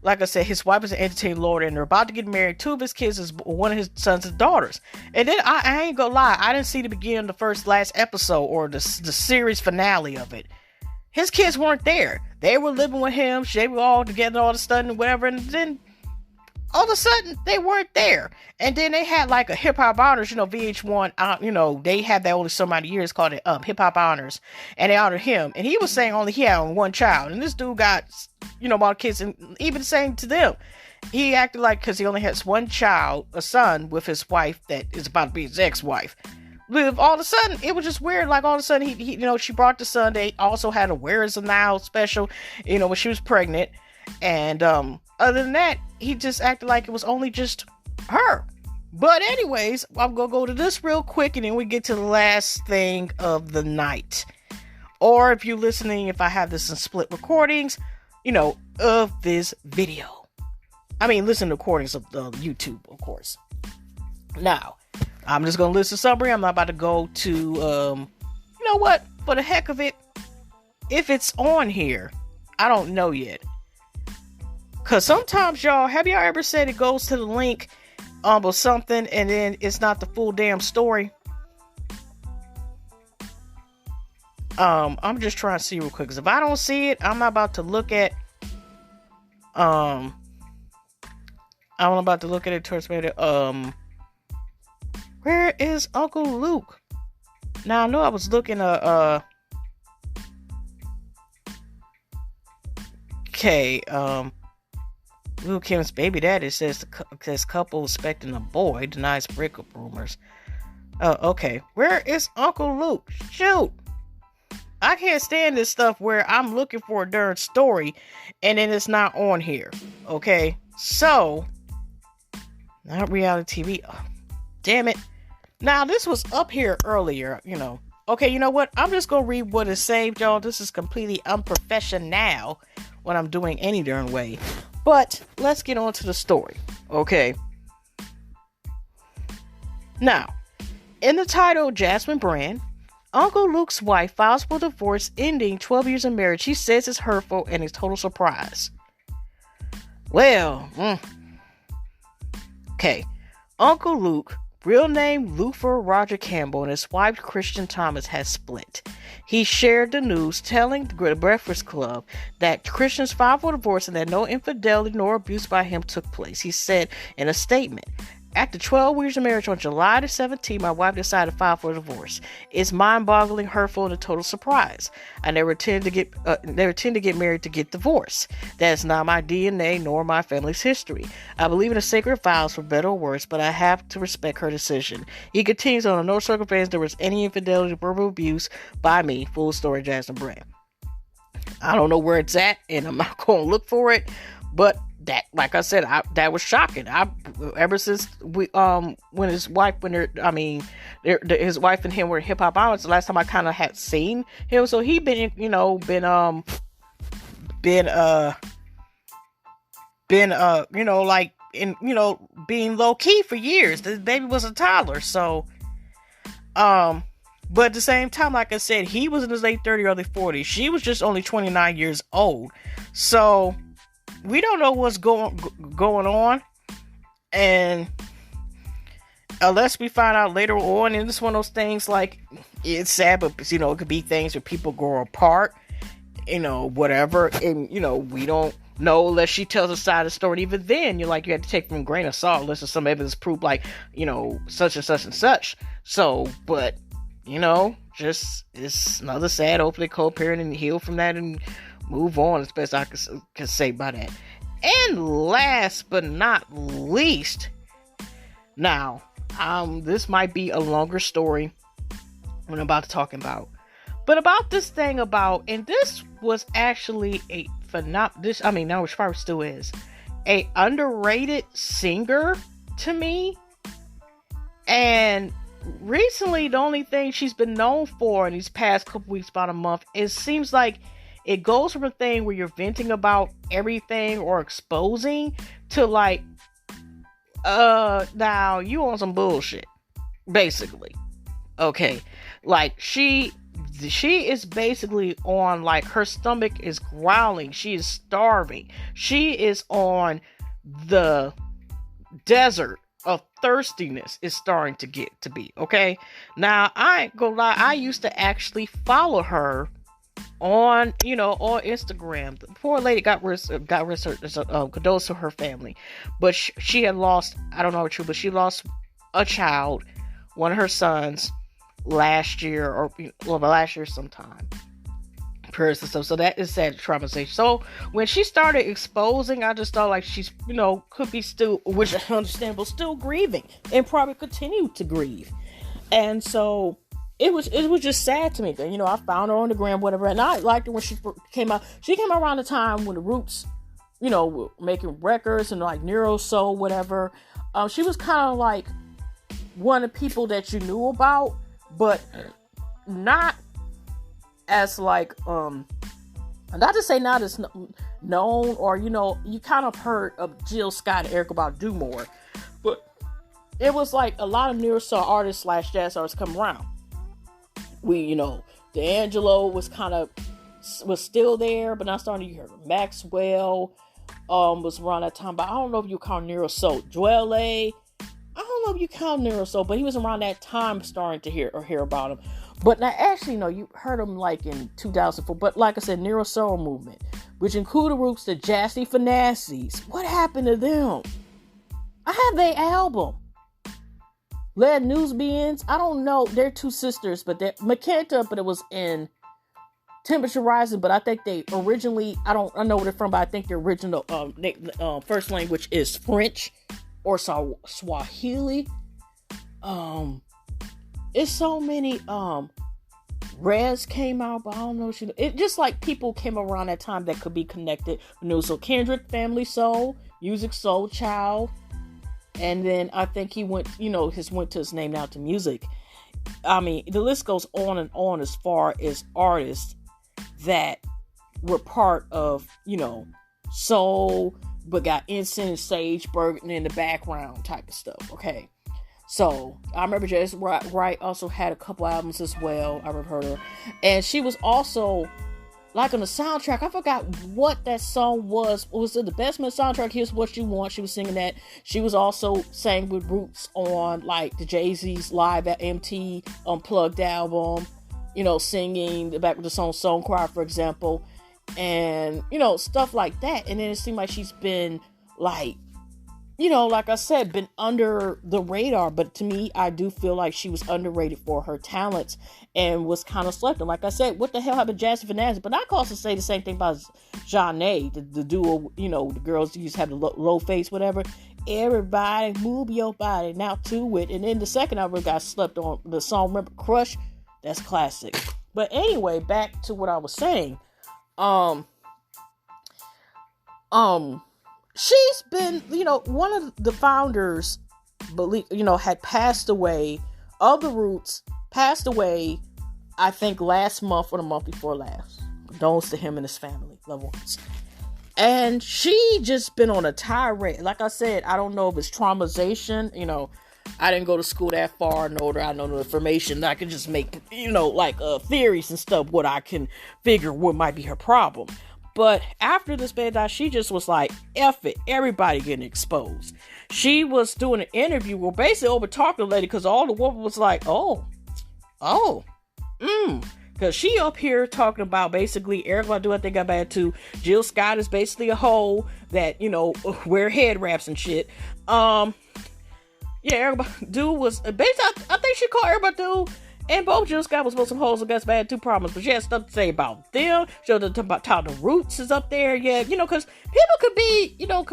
like I said, his wife is an entertainment lawyer, and they're about to get married. 2 of his kids is one of his sons' daughters. And then I ain't gonna lie, I didn't see the beginning of the last episode or the series finale of it. His kids weren't there. They were living with him. They were all together all of a sudden and whatever. And then all of a sudden they weren't there. And then they had like a hip hop honors, VH1, they had that only so many years called it hip hop honors. And they honored him. And he was saying only he had one child. And this dude got, about kids, and even saying to them, he acted like, because he only has one child, a son, with his wife that is about to be his ex-wife. All of a sudden, it was just weird. Like, all of a sudden, he she brought the son. They also had a Where Is It Now special, when she was pregnant. And other than that, he just acted like it was only just her. But anyways, I'm going to go to this real quick, and then we get to the last thing of the night. Or if you're listening, if I have this in split recordings, of this video. I mean, listen to recordings of YouTube, of course. Now, I'm just going to list a summary. I'm not about to go to, you know what? For the heck of it, if it's on here, I don't know yet. Because sometimes, y'all, have y'all ever said it goes to the link or something, and then it's not the full damn story? I'm just trying to see real quick. Because if I don't see it, I'm not about to look at, I'm about to look at it towards later. Where is Uncle Luke? Now, I know I was looking at, okay, Luke Kim's baby daddy says couple expecting a boy, denies breakup rumors. Okay, where is Uncle Luke? Shoot! I can't stand this stuff where I'm looking for a darn story, and then it's not on here, okay? So, not reality TV. Oh, damn it. Now, this was up here earlier, Okay, you know what? I'm just going to read what is saved, y'all. This is completely unprofessional when I'm doing any darn way. But, let's get on to the story, okay? Now, in the title, Jasmine Brand, Uncle Luke's wife files for divorce ending 12 years of marriage. She says it's hurtful and a total surprise. Well, okay. Uncle Luke real name Luther Roger Campbell, and his wife Kristin Thomas has split. He shared the news, telling the Breakfast Club that Christians filed for divorce and that no infidelity nor abuse by him took place. He said in a statement, "After 12 years of marriage on July the 17th, my wife decided to file for divorce. It's mind-boggling, hurtful, and a total surprise. I never intend to get married to get divorced. That's not my DNA nor my family's history. I believe in the sacred vows for better or worse, but I have to respect her decision." He continues, "On no circumstance there was any infidelity or verbal abuse by me." Full story, Jasmine Brand. I don't know where it's at, and I'm not going to look for it, but that, like I said, that was shocking. Ever since when his wife and him were hip hop idols, the last time I kind of had seen him. So he been being low key for years. The baby was a toddler, so but at the same time, like I said, he was in his late 30s, early 40s. She was just only 29 years old, so we don't know what's going on, and unless we find out later on, and it's one of those things, like, it's sad, but it could be things where people grow apart, whatever, and we don't know unless she tells a side of the story. Even then, you have to take from a grain of salt unless there's some evidence proof, like, such and such and such. So, but just, it's another sad. Hopefully co-parent and heal from that and move on, as best I can say about that. And last but not least, now, this might be a longer story what I'm about to talk about, but about this thing about, and this was actually a now it probably still is, a underrated singer to me, and recently the only thing she's been known for in these past couple weeks, about a month, it seems like it goes from a thing where you're venting about everything or exposing to like, now you on some bullshit, basically. Okay, like she is basically on, like, her stomach is growling, she is starving, she is on the desert of thirstiness is starting to get to be, okay? Now, I ain't gonna lie, I used to actually follow her on, on Instagram. The poor lady got condolences to her family, but she had lost, I don't know if it's true, but she lost a child, one of her sons, last year sometime. Prayers and stuff. So that is sad traumatization. So when she started exposing, I just thought, like, she's, could be still, which is understandable, still grieving and probably continue to grieve. And so it was just sad to me that, I found her on the gram, whatever, and I liked her when she came out. She came out around the time when the Roots, were making records and, like, Nero Soul, whatever. She was kind of like one of the people that you knew about, but not as, like, not to say not as known, or, you kind of heard of Jill Scott and Erykah Badu more, but it was like a lot of Nero Soul artists / jazz artists come around. D'Angelo was still there, but not starting to hear Maxwell was around that time, but I don't know if you count Nero Soul. Joel A, I don't know if you count Nero Soul, but he was around that time starting to hear about him. But now, actually, you heard him, like, in 2004. But like I said, Nero Soul movement, which included groups the Jazzy Finassis. What happened to them? I have their album. Lead Newsbeans. I don't know. They're two sisters, but they're Makenta, but it was in Temperature Rising. But I think they originally, I know where they're from, but I think the original first language is French or Swahili. It's so many Rez came out, but I don't know. It just, like, people came around that time that could be connected. So Kendrick, Family Soul, Music Soul Child, and then I think he went, went to his name now to music. I mean, the list goes on and on as far as artists that were part of, soul, but got Incense, Sage, Burton in the background type of stuff. Okay. So, I remember Wright also had a couple albums as well. I remember her. And she was also like on the soundtrack, I forgot what that song was. Was it the Best Man soundtrack? Here's What You Want. She was singing that. She was also sang with Roots on like the Jay-Z's Live at MT Unplugged album, you know, singing back with the song Song Choir, for example, and, you know, stuff like that. And then it seemed like she's been like, you know, like I said, been under the radar, but to me, I do feel like she was underrated for her talents and was kind of selective. Like I said, what the hell happened to Jasmine Fernandez? But I can also say the same thing about Janae, the duo, you know, the girls used to have the low face, whatever. Everybody move your body now to it. And then the second album got slept on, the song, remember, Crush? That's classic. But anyway, back to what I was saying. She's been, you know, one of the founders, had passed away of the Roots, passed away, I think last month or the month before last. Condolences to him and his family, loved ones. And she just been on a tirade. Like I said, I don't know if it's traumatization, you know, I didn't go to school that far, nor do I know the information. I can just make, you know, like theories and stuff, what I can figure what might be her problem. But after this man died, she just was like, F it, everybody getting exposed. She was doing an interview where basically over talking to the lady because all the woman was like, because she up here talking about basically Erykah Badu, I think got bad too. Jill Scott is basically a hoe that, you know, wear head wraps and shit. Erykah Badu was basically, I think she called Erykah Badu and both Jill Scott was supposed to hold against bad two problems, but she had stuff to say about them. She had to talk about how the Roots is up there, yeah, you know, because people could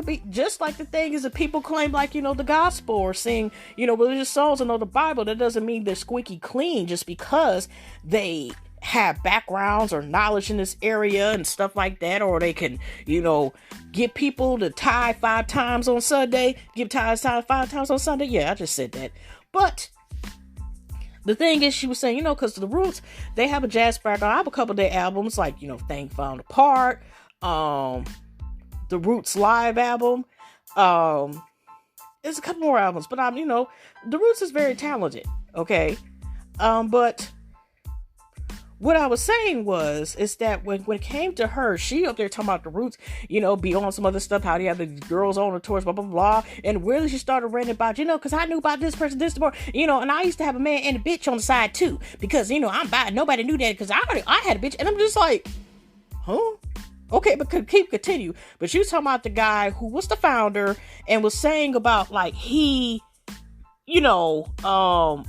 be just like the thing is that people claim like, you know, the gospel or sing, you know, religious songs and know the Bible. That doesn't mean they're squeaky clean just because they have backgrounds or knowledge in this area and stuff like that, or they can, you know, get people to tithe 5 times on Sunday, give tithes 5 times on Sunday. Yeah, I just said that, but the thing is, she was saying, you know, because the Roots, they have a jazz background. I have a couple of their albums, like, you know, Thing Found Apart, the Roots live album. There's a couple more albums, but you know, the Roots is very talented, okay? But what I was saying is that when it came to her, she up there talking about the Roots, you know, be on some other stuff, how they have the girls on the tours, blah, blah, blah. And really she started ranting about, you know, because I knew about this person, this, more, you know, and I used to have a man and a bitch on the side too. Because, you know, I'm bi. Nobody knew that because I had a bitch. And I'm just like, huh? Okay, but continue. But she was talking about the guy who was the founder and was saying about like he, you know,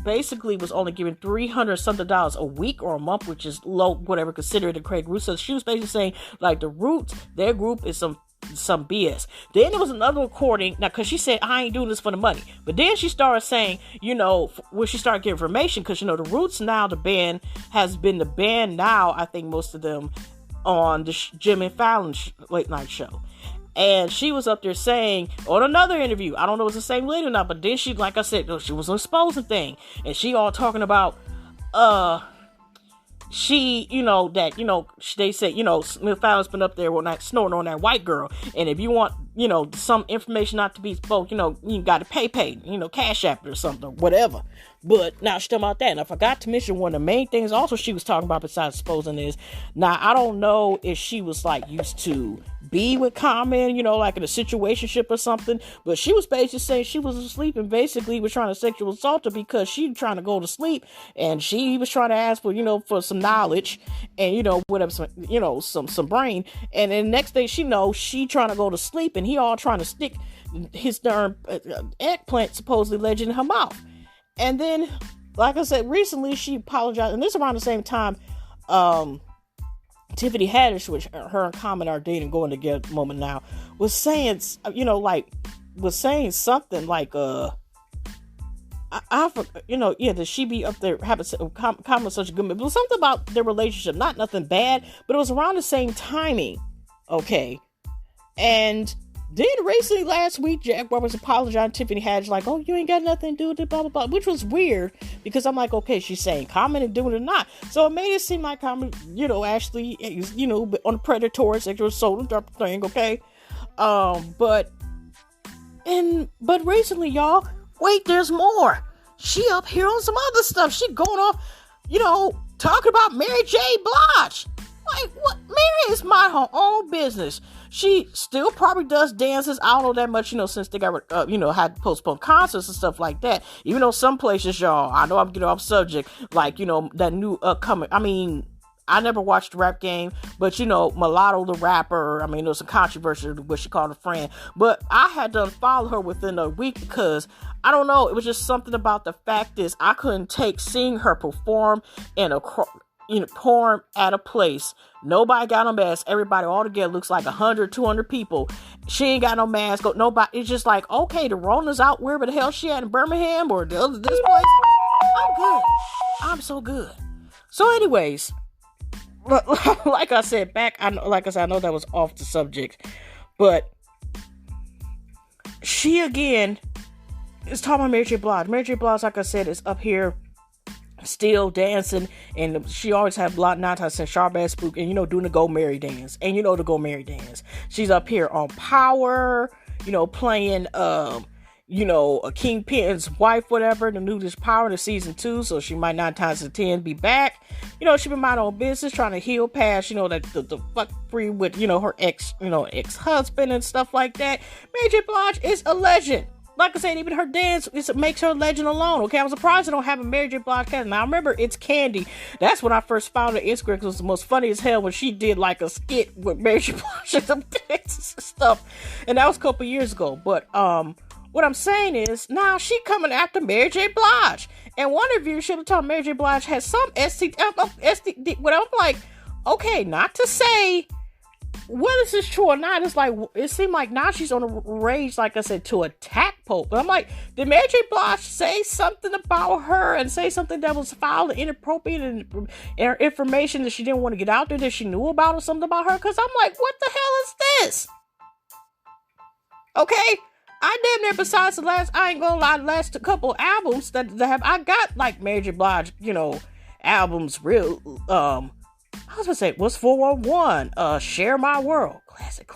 basically was only given $300 something a week or a month, which is low, whatever, considered the Craig Roots. So she was basically saying, like, the Roots, their group is some BS. Then there was another recording, now, because she said, I ain't doing this for the money. But then she started saying, you know, when she started getting information, because, you know, the Roots now, the band, has been the band now, I think most of them, on the Jimmy Fallon late night show. And she was up there saying on another interview, I don't know if it's the same lady or not, but then she, like I said, she was exposing thing. And she all talking about, she, you know, that, you know, they said, you know, Smith Fallon's been up there one night snorting on that white girl. And if you want, you know, some information not to be spoke, you know, you got to pay, you know, Cash App or something, or whatever. But now she's talking about that. And I forgot to mention one of the main things also she was talking about besides exposing is, now I don't know if she was like used to be with Common, you know, like in a situationship or something, but she was basically saying she was asleep and basically was trying to sexual assault her because she was trying to go to sleep and she was trying to ask for, you know, for some knowledge and, you know, whatever, some, you know, some brain. And then the next day she knows she trying to go to sleep and he all trying to stick his darn eggplant supposedly alleged in her mouth. And then, like I said, recently she apologized, and this around the same time, Tiffany Haddish, which her and Common are dating, going together moment now, was saying, you know, like, was saying something like, I you know, yeah, that she be up there having Common such a good, it was something about their relationship, not nothing bad, but it was around the same timing, okay, and then recently last week, Jaguar was apologizing to Tiffany Haddish, like, oh, you ain't got nothing to do with it, blah, blah, blah, which was weird, because I'm like, okay, she's saying Common and doing it or not. So it made it seem like Common, you know, actually, you know, on a predatory sexual assault type of thing, okay? But recently, y'all, wait, there's more. She up here on some other stuff. She going off, you know, talking about Mary J. Blige. Like, what? Mary always mind her own business. She still probably does dances. I don't know that much, since they got, had to postpone concerts and stuff like that. Even though some places, y'all, I know I'm getting off subject, like, that new upcoming, I never watched the Rap Game, but Mulatto the rapper, there was some controversy with what she called a friend, but I had to unfollow her within a week because, I don't know, it was just something about the fact is I couldn't take seeing her perform in a perform at a place. Nobody got no mask. Everybody all together looks like 100, 200 people. She ain't got no mask. Nobody. It's just like, okay, the Rona's out wherever the hell she at in Birmingham or this place. I'm good. I'm so good. So anyways, like I said, I know that was off the subject, but she again is talking about Mary J. Blige. Mary J. Blige, like I said, is up here still dancing, and she always had a lot of nonsense and sharp ass spook, and doing the Go Mary dance, and the Go Mary dance. She's up here on Power, playing a Kingpin's wife, whatever, the new Power, the season 2, so she might 9 times out of 10 be back. She been mind on business, trying to heal past, that the fuck free with, her ex-husband and stuff like that. Mary J. Blige is a legend. Like I said, even her dance, it makes her a legend alone. Okay, I'm surprised I don't have a Mary J. Blige cast. Now, I remember It's Candy. That's when I first found her Instagram, because it was the most funny as hell when she did like a skit with Mary J. Blige and some dances and stuff. And that was a couple years ago. But what I'm saying is, now she coming after Mary J. Blige. And one of you should have told Mary J. Blige has some STD. But I'm like, okay, not to say whether this is true or not. It's like, it seemed like now she's on a rage, like I said, to attack Pope. But I'm like, did Mary J. Blige say something about her and say something that was foul and inappropriate and information that she didn't want to get out there that she knew about or something about her? Because I'm like, what the hell is this? Okay, I damn near, besides I ain't gonna lie, the last couple albums that have, I got like Mary J. Blige, albums real, I was gonna say, what's 411? Share My World. Classic.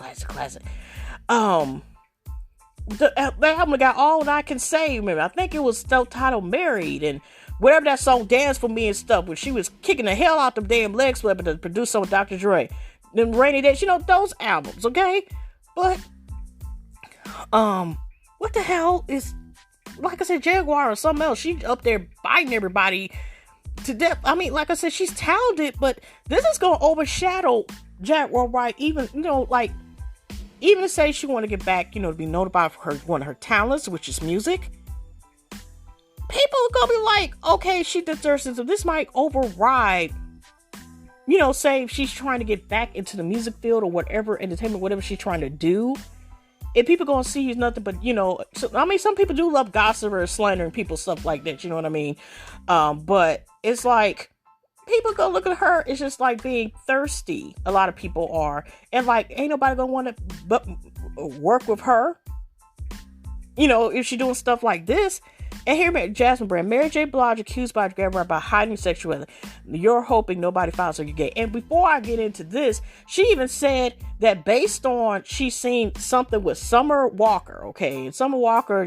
The album got All That I Can Say. Remember, I think it was still titled Married, and whatever that song, Dance For Me and stuff, when she was kicking the hell out the damn leg sweat, to produce some with Dr. Dre. Them Rainy Days, those albums, okay? But, what the hell is, like I said, Jaguar or something else? She up there biting everybody to death. Like I said, she's talented, but this is going to overshadow Jaguar, Wright. Even, even to say she want to get back, to be known about one of her talents, which is music. People are going to be like, okay, she deserves it. So this might override, say if she's trying to get back into the music field or whatever, entertainment, whatever she's trying to do. If people gonna see you nothing but, some people do love gossip or slandering people, stuff like that, you know what I mean? But it's like, people go look at her, it's just like being thirsty. A lot of people are. And like, ain't nobody gonna want to work with her, if she doing stuff like this. And here, Jasmine Brand, Mary J. Blige accused by Jaguar about hiding sexuality. You're hoping nobody finds her gay. And before I get into this, she even said that based on, she's seen something with Summer Walker, okay? And Summer Walker,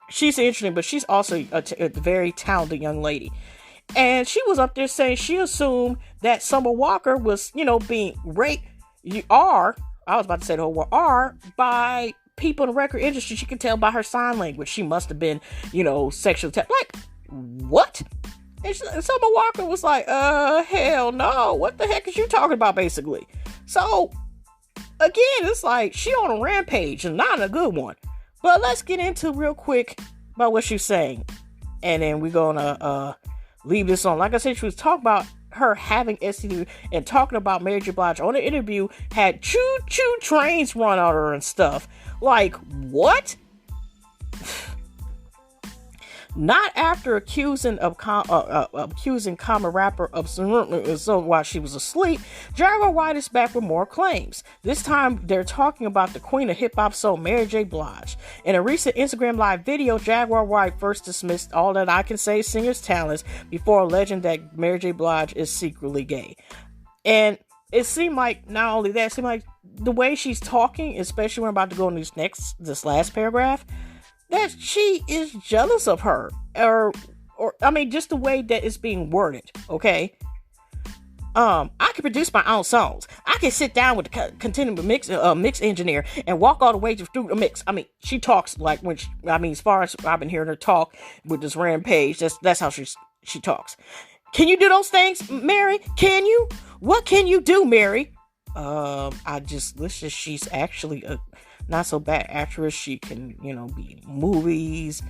she's interesting, but she's also a very talented young lady. And she was up there saying she assumed that Summer Walker was, being raped. I was about to say the whole word R, by people in the record industry. She could tell by her sign language she must have been, sexually like, what? And Summer Walker was like, hell no, what the heck is you talking about, basically? So again, it's like she on a rampage and not a good one. But let's get into real quick about what she's saying, and then we're gonna leave this on. Like I said, she was talking about her having STD and talking about Mary J. Blige on the interview had choo-choo trains run on her and stuff. Like, what? Not after accusing common rapper of so while she was asleep. Jaguar Wright is back with more claims. This time they're talking about the queen of hip hop soul, Mary J. Blige. In a recent Instagram live video, Jaguar Wright first dismissed All That I Can Say singer's talents before alleging that Mary J. Blige is secretly gay. And it seemed like, not only that, it seemed like the way she's talking, especially when I'm about to go in this last paragraph, that she is jealous of her, or just the way that it's being worded, okay? I can produce my own songs. I can sit down with the continuum mix engineer and walk all the way through the mix. I mean, she talks like as far as I've been hearing her talk with this rampage, that's how she talks. Can you do those things, Mary? Can you? What can you do, Mary? She's actually a not so bad actress. She can, be in movies.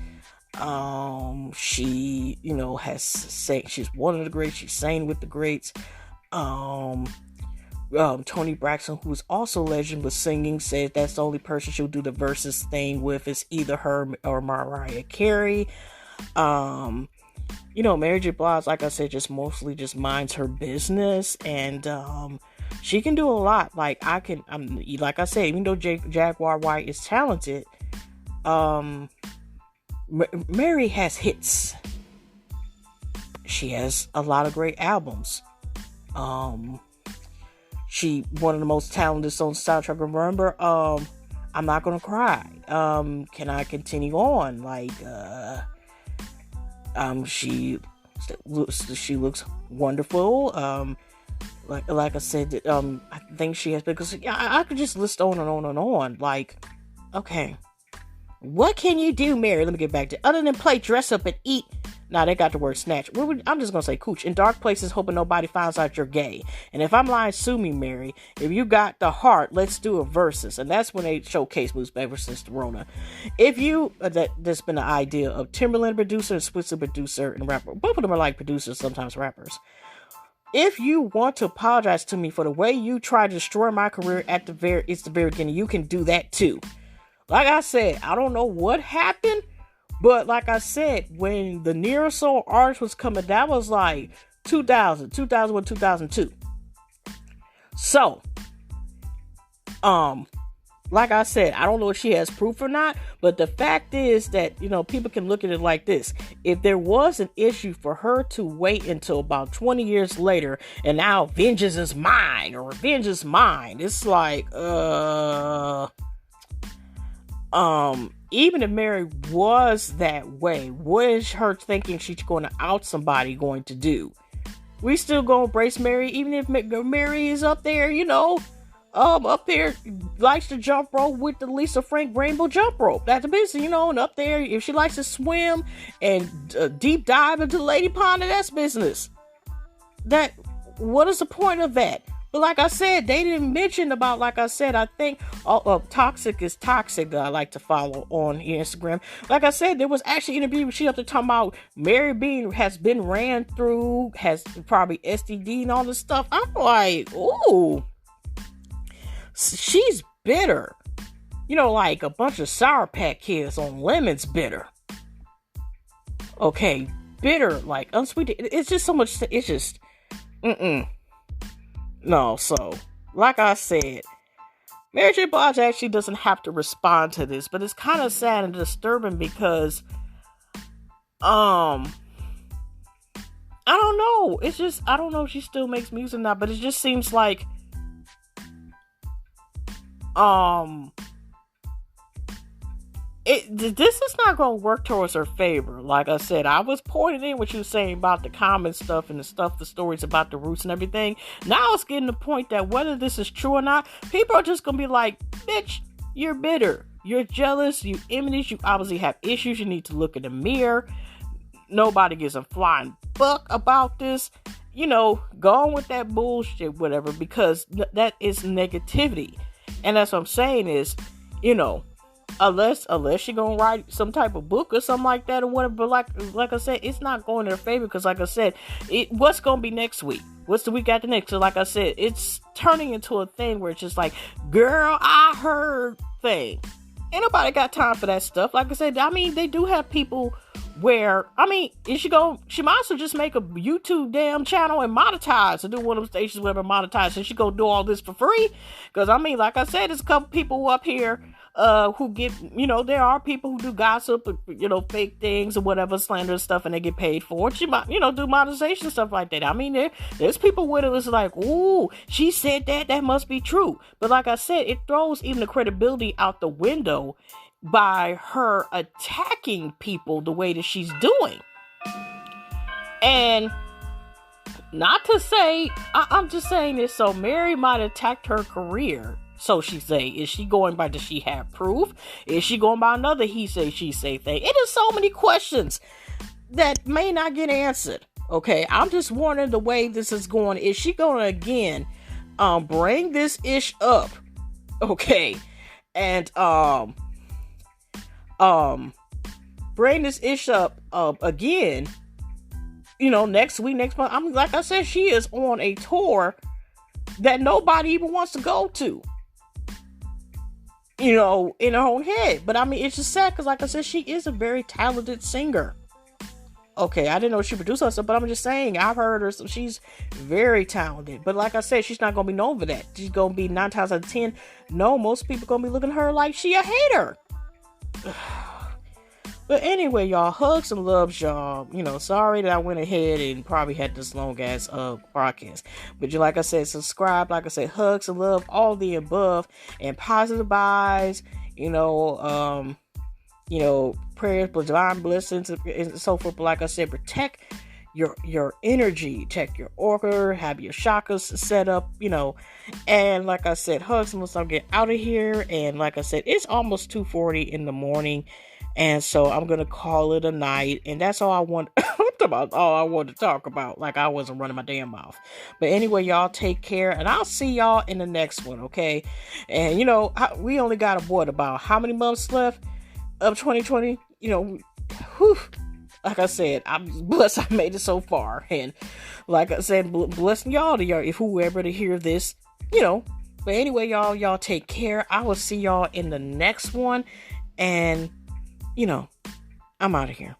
She, has sang, she's one of the greats. She's sang with the greats. Tony Braxton, who's also a legend with singing, said that's the only person she'll do the verses thing with is either her or Mariah Carey. Mary J. Blige, like I said, just mostly just minds her business, and she can do a lot. Like like I said, even though Jaguar Wright is talented, Mary has hits. She has a lot of great albums. She one of the most talented on the soundtrack. Remember, I'm Not Gonna Cry. Can I Continue On? Like, she looks wonderful. Like I said, I think she has, because I could just list on and on and on. Like, okay, what can you do, Mary? Let me get back to other than play, dress up, and eat. Nah, they got the word snatch. I'm just gonna say cooch. In dark places, hoping nobody finds out you're gay. And if I'm lying, sue me, Mary. If you got the heart, let's do a versus. And that's when they showcase moves ever since the Rona. If you there's been the idea of Timberland producer and Switzer producer and rapper. Both of them are like producers, sometimes rappers. If you want to apologize to me for the way you tried to destroy my career at the very beginning, you can do that too. Like I said, I don't know what happened. But like I said, when the Neo Soul artist was coming, that was like 2001, 2002. So, like I said, I don't know if she has proof or not, but the fact is that, people can look at it like this. If there was an issue for her to wait until about 20 years later, and now vengeance is mine, or revenge is mine, it's like, even if Mary was that way, what is her thinking she's going to out somebody going to do? We still gonna embrace Mary, even if Mary is up there, up there, likes to jump rope with the Lisa Frank rainbow jump rope. That's the business, and up there, if she likes to swim and deep dive into the lady pond, that's business. What is the point of that? But like I said, they didn't mention about, like I said, I think Toxic is Toxic that I like to follow on Instagram. Like I said, there was actually an interview with she up there talking about Mary has been ran through, has probably STD and all this stuff. I'm like, ooh, she's bitter. Like a bunch of Sour Patch Kids on lemons bitter. Okay, bitter, like unsweet. It's just so much, it's just, No, so, like I said, Mary J. Blige actually doesn't have to respond to this, but it's kind of sad and disturbing because, I don't know. It's just, I don't know if she still makes music now, but it just seems like, this is not going to work towards her favor. Like I said, I was pointing in what you were saying about the common stuff and the stories about the roots and everything. Now it's getting to the point that whether this is true or not, people are just going to be like, bitch, you're bitter. You're jealous. You envious. You obviously have issues. You need to look in the mirror. Nobody gives a flying fuck about this. Go on with that bullshit, whatever, because that is negativity. And that's what I'm saying is, unless you're gonna write some type of book or something like that or whatever, but like I said, it's not going in her favor, because like I said, what's gonna be next week? What's the week after next? So like I said, it's turning into a thing where it's just like, girl, I heard thing. Ain't nobody got time for that stuff. Like I said, they do have people where, she might as well just make a YouTube damn channel and monetize, or do one of them stations where monetize, and she go do all this for free. Because like I said, there's a couple people up here who get, there are people who do gossip, fake things or whatever, slander and stuff, and they get paid for it. She might, do monetization stuff like that. There's people with it that's like, ooh, she said that must be true. But like I said, it throws even the credibility out the window by her attacking people the way that she's doing. And Not to say, I'm just saying this. So Mary might attack her career. So she say, is she going by, does she have proof? Is she going by another he say, she say thing? It is so many questions that may not get answered. Okay, I'm just wondering the way this is going. Is she going to again bring this ish up? Okay, and bring this ish up again. You know, next week, next month. I'm like I said, she is on a tour that nobody even wants to go to. You know, in her own head. But I mean, it's just sad because, like I said, she is a very talented singer. Okay, I didn't know she produced herself, but I'm just saying, I've heard her, so she's very talented. But like I said, she's not going to be known for that. She's going to be 9 times out of 10. No, most people going to be looking at her like she a hater. But anyway, y'all, hugs and loves, y'all. You know, sorry that I went ahead and probably had this long ass broadcast. But like I said, subscribe. Like I said, hugs and love, all the above, and positive vibes. You know, prayers for divine blessings and so forth. But like I said, protect your energy, check your aura, have your chakras set up, you know. And like I said, hugs and love. I'm getting out of here. And like I said, it's almost 2:40 in the morning. And so I'm going to call it a night. And that's all I want. About all I wanted to talk about. Like I wasn't running my damn mouth. But anyway, y'all take care. And I'll see y'all in the next one. Okay. And you know, we only got about how many months left of 2020? You know, whew. Like I said, I'm blessed I made it so far. And like I said, blessing y'all to y'all, if whoever to hear this, you know. But anyway, y'all take care. I will see y'all in the next one. And you know, I'm out of here.